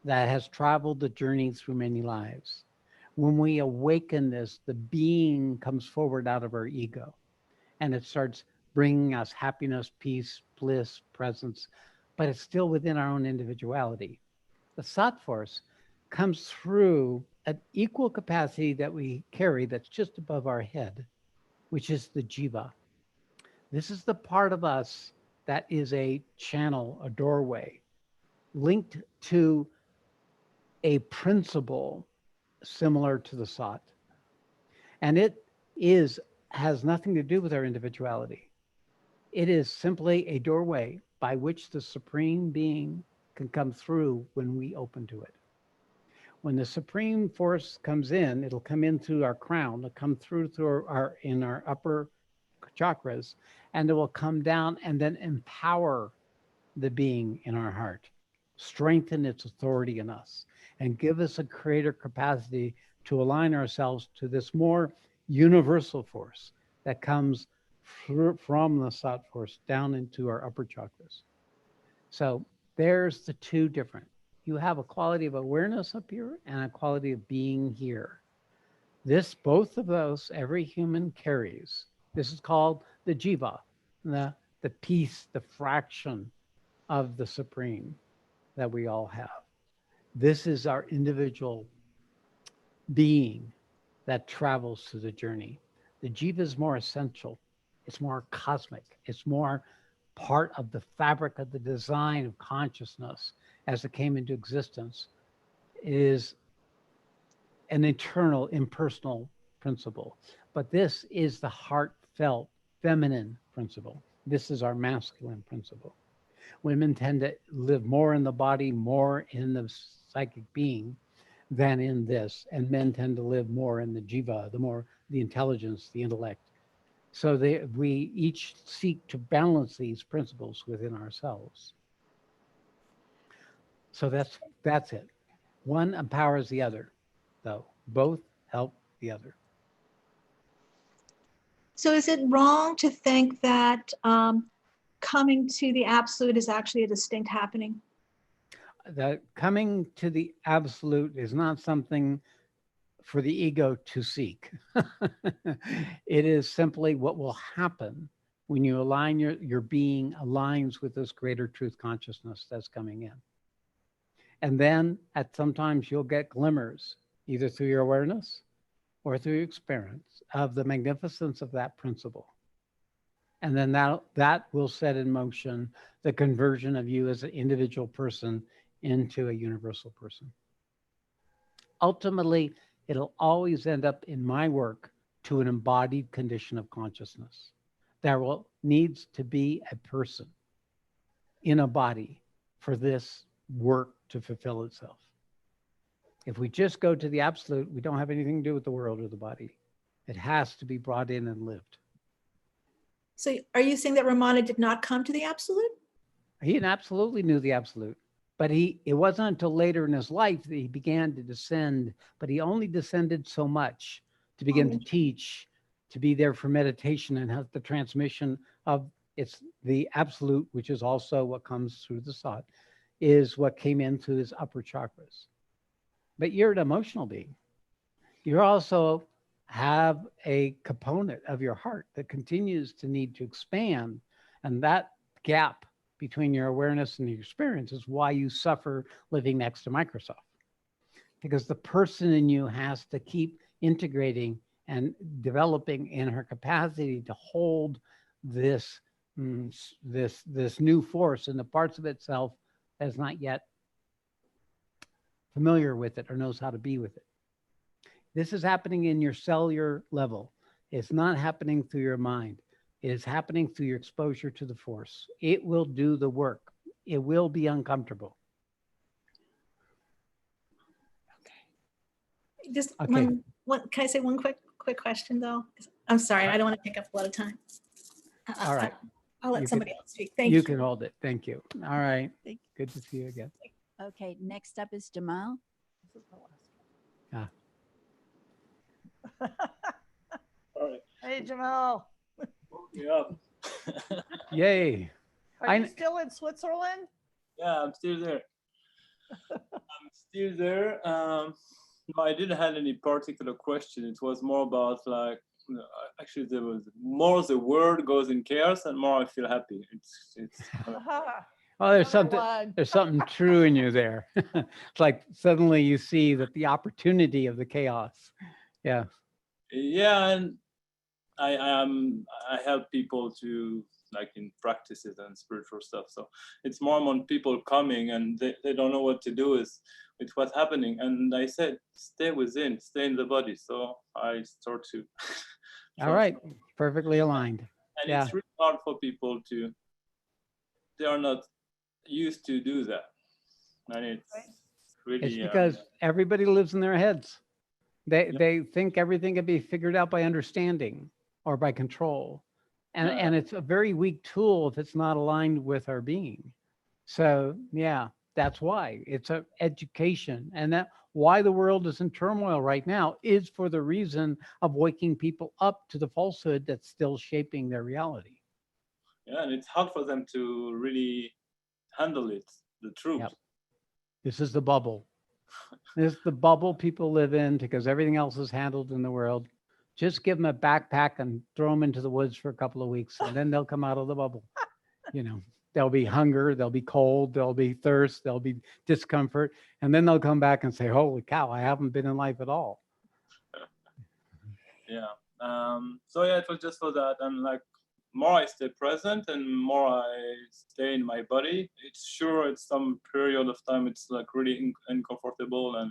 A: that has traveled the journey through many lives. When we awaken this, the being comes forward out of our ego, and it starts bringing us happiness, peace, bliss, presence, but it's still within our own individuality. The Sat force comes through an equal capacity that we carry that's just above our head, which is the Jiva. This is the part of us that is a channel, a doorway, linked to a principle similar to the Sat. And it has nothing to do with our individuality. It is simply a doorway by which the Supreme Being can come through when we open to it. When the Supreme Force comes in, it'll come in through our crown, it'll come through our upper chakras, and it will come down and then empower the being in our heart, strengthen its authority in us, and give us a greater capacity to align ourselves to this more universal force that comes from the Sat force down into our upper chakras. So there's the two different. You have a quality of awareness up here and a quality of being here. Both of those, every human carries. This is called the Jiva, the piece, the fraction of the Supreme that we all have. This is our individual being that travels through the journey. The Jiva is more essential. It's more cosmic. It's more part of the fabric of the design of consciousness as it came into existence. It is an eternal, impersonal principle. But this is the heartfelt, feminine principle. This is our masculine principle. Women tend to live more in the body, more in the psychic being than in this. And men tend to live more in the Jiva, the intelligence, the intellect. So we each seek to balance these principles within ourselves. So that's it. One empowers the other, though. Both help the other.
G: So is it wrong to think that coming to the absolute is actually a distinct happening?
A: The coming to the absolute is not something for the ego to seek. It is simply what will happen when you align your being aligns with this greater truth consciousness that's coming in. And then sometimes you'll get glimmers, either through your awareness or through your experience, of the magnificence of that principle. And then that will set in motion the conversion of you as an individual person into a universal person. Ultimately, it'll always end up in my work to an embodied condition of consciousness. There needs to be a person in a body for this work to fulfill itself. If we just go to the absolute, we don't have anything to do with the world or the body. It has to be brought in and lived.
G: So are you saying that Ramana did not come to the absolute?
A: He absolutely knew the absolute, but it wasn't until later in his life that he began to descend, but he only descended so much to begin to teach, to be there for meditation and have the transmission of the absolute, which is also what comes through the Sat, is what came into his upper chakras. But you're an emotional being. You also have a component of your heart that continues to need to expand. And that gap between your awareness and your experience is why you suffer living next to Microsoft. Because the person in you has to keep integrating and developing in her capacity to hold this this new force in the parts of itself that's not yet familiar with it or knows how to be with it. This is happening in your cellular level. It's not happening through your mind. It is happening through your exposure to the force. It will do the work. It will be uncomfortable.
G: Just
A: Okay.
G: can I say one quick question though? I'm sorry, I don't want to take up a lot of time.
A: All right.
G: I'll let
A: You
G: somebody
A: can-
G: else speak. Thank you.
A: You can hold it. Thank you. All right.
C: Thank-
A: Good to see you again.
C: Okay, next up is Jamal.
B: This is the last
A: Ah.
H: All right.
B: one. Hey, Jamal.
H: Yeah.
A: Yay.
B: Are you still in Switzerland?
H: Yeah, I'm still there. I'm still there. No, I didn't have any particular question. It was more about like, actually, there was more the world goes in chaos and more I feel happy. It's
B: Aha,
A: Oh, there's
B: another
A: something.
B: one.
A: There's something true in you there. It's like suddenly you see that the opportunity of the chaos. Yeah.
H: yeah, and I help people to like in practices and spiritual stuff. So it's more on people coming and they don't know what to do with what's happening. And I said, stay within, stay in the body. So I start to.
A: All right. Perfectly aligned.
H: And
A: Yeah.
H: it's really hard for people to. They are not used to do that, and it's really.
A: It's because everybody lives in their heads. They
H: Yeah.
A: they think everything can be figured out by understanding or by control. And it's a very weak tool if it's not aligned with our being. So yeah, that's why it's a education. And that why the world is in turmoil right now is for the reason of waking people up to the falsehood that's still shaping their reality.
H: Yeah, and it's hard for them to really handle it, the truth.
A: Yep. This is the bubble. This is the bubble people live in because everything else is handled in the world. Just give them a backpack and throw them into the woods for a couple of weeks, and then they'll come out of the bubble. You know, there'll be hunger, there'll be cold, there'll be thirst, there'll be discomfort, and then they'll come back and say, "Holy cow, I haven't been in life at all."
H: Yeah. So yeah, it was just for that, and like more I stay present and more I stay in my body. It's sure it's some period of time it's like really uncomfortable, and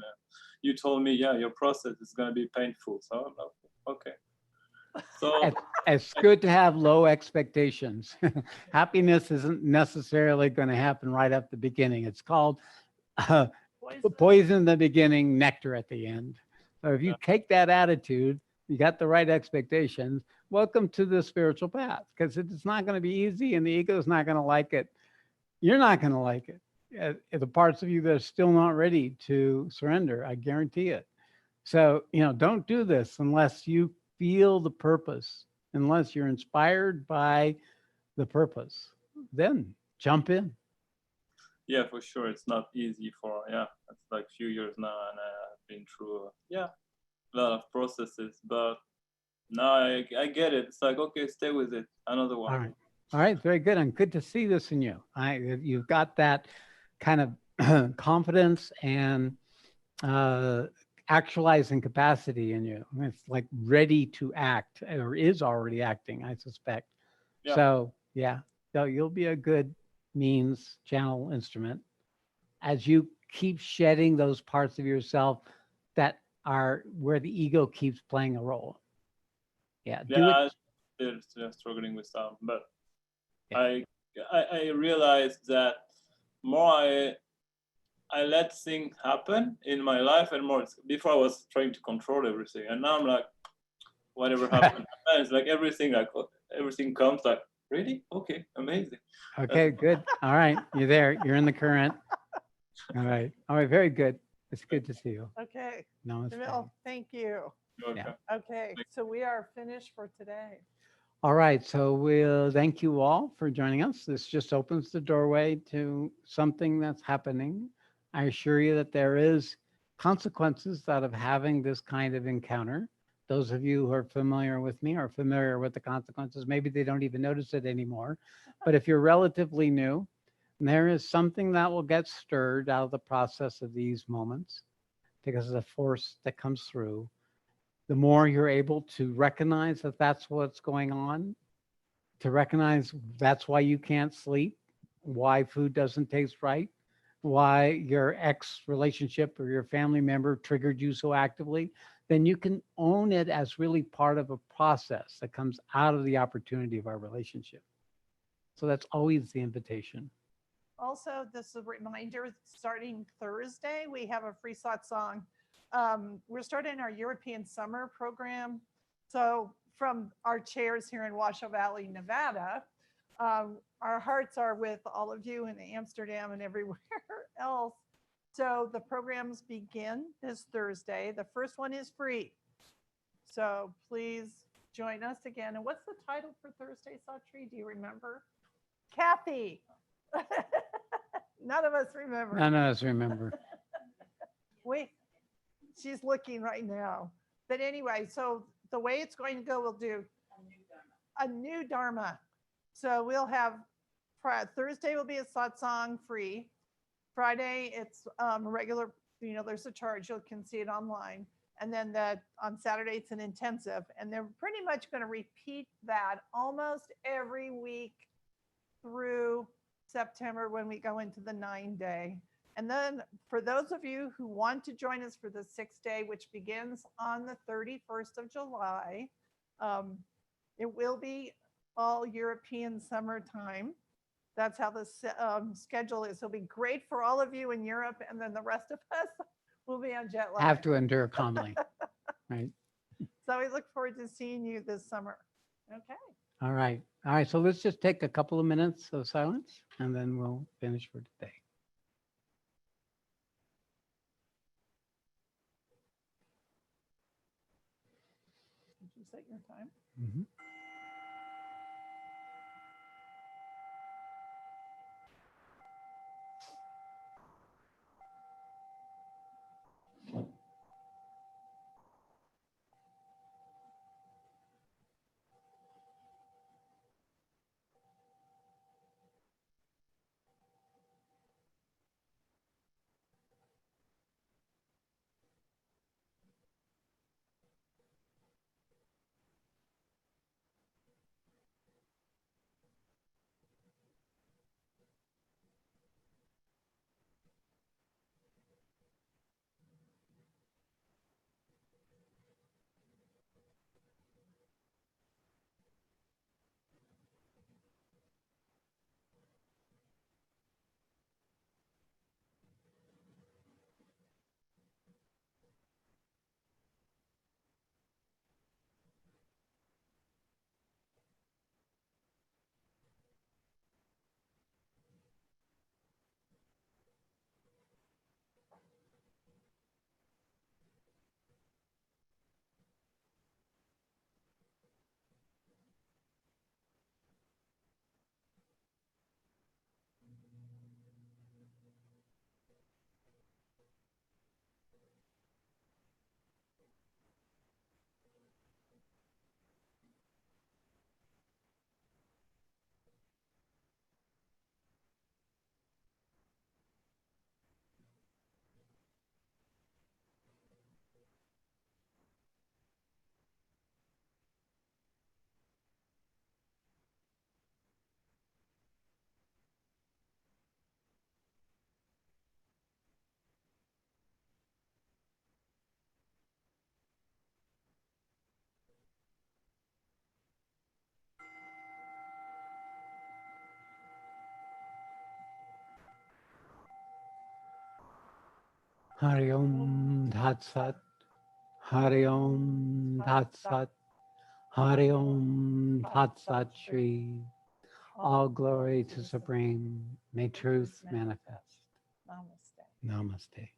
H: you told me, yeah, your process is gonna be painful. So I'm like, okay. So
A: It's good to have low expectations. Happiness isn't necessarily going to happen right at the beginning. It's called poison in the beginning, nectar at the end. So if you take that attitude, you got the right expectations, welcome to the spiritual path, because it's not going to be easy and the ego is not going to like it. You're not going to like it. The parts of you that are still not ready to surrender, I guarantee it. So, don't do this unless you feel the purpose, unless you're inspired by the purpose. Then jump in.
H: yeah, for sure, it's not easy it's like a few years now, and I've been through a lot of processes, but now I get it. It's like, okay, stay with it. Another one.
A: All right, very good. And good to see this in you. You've got that kind of confidence and actualizing capacity in you. It's like ready to act, or is already acting, I suspect.
H: Yeah.
A: So you'll be a good means, channel, instrument as you keep shedding those parts of yourself that are where the ego keeps playing a role. Yeah.
H: Still struggling with some, but I realized that more I let things happen in my life, and more before I was trying to control everything, and now I'm like, whatever happens, it's like everything comes like, really? Okay, amazing.
A: Okay, good. All right, you're there. You're in the current. All right, very good. It's good to see you.
B: Okay,
A: No, it's fine.
B: Jamil, thank you.
H: Okay.
B: Okay, so we are finished for today.
A: All right, so we'll thank you all for joining us. This just opens the doorway to something that's happening. I assure you that there is consequences out of having this kind of encounter. Those of you who are familiar with me are familiar with the consequences. Maybe they don't even notice it anymore. But if you're relatively new, there is something that will get stirred out of the process of these moments because of the force that comes through. the more you're able to recognize that that's what's going on, to recognize that's why you can't sleep, why food doesn't taste right, why your ex relationship or your family member triggered you so actively, then you can own it as really part of a process that comes out of the opportunity of our relationship. So that's always the invitation.
B: Also, this is a reminder, starting Thursday, we have a free satsang. We're starting our European summer program. So from our chairs here in Washoe Valley, Nevada, our hearts are with all of you in Amsterdam and everywhere else. So the programs begin this Thursday. The first one is free. So please join us again. And what's the title for Thursday, Shree? Do you remember? Kathy. None of us remember.
A: None of us remember.
B: Wait, she's looking right now. But anyway, so the way it's going to go, we'll do a new Dharma. So we'll have Thursday will be a satsang free. Friday, it's regular, there's a charge. You can see it online. And then on Saturday, it's an intensive. And they're pretty much going to repeat that almost every week through September when we go into the 9-day. And then for those of you who want to join us for the 6-day, which begins on the 31st of July, it will be all European summertime. That's how the schedule is. It'll be great for all of you in Europe, and then the rest of us will be on jet lag.
A: Have to endure calmly, right?
B: So we look forward to seeing you this summer. Okay.
A: All right. All right. So let's just take a couple of minutes of silence and then we'll finish for today.
B: Did you set your time?
A: Mhm. Hari Om Dhat Sat. Hari Om Dhat Sat. Hari Om Dhat Sat Shree. All glory to Supreme. May truth manifest.
B: Namaste.
A: Namaste.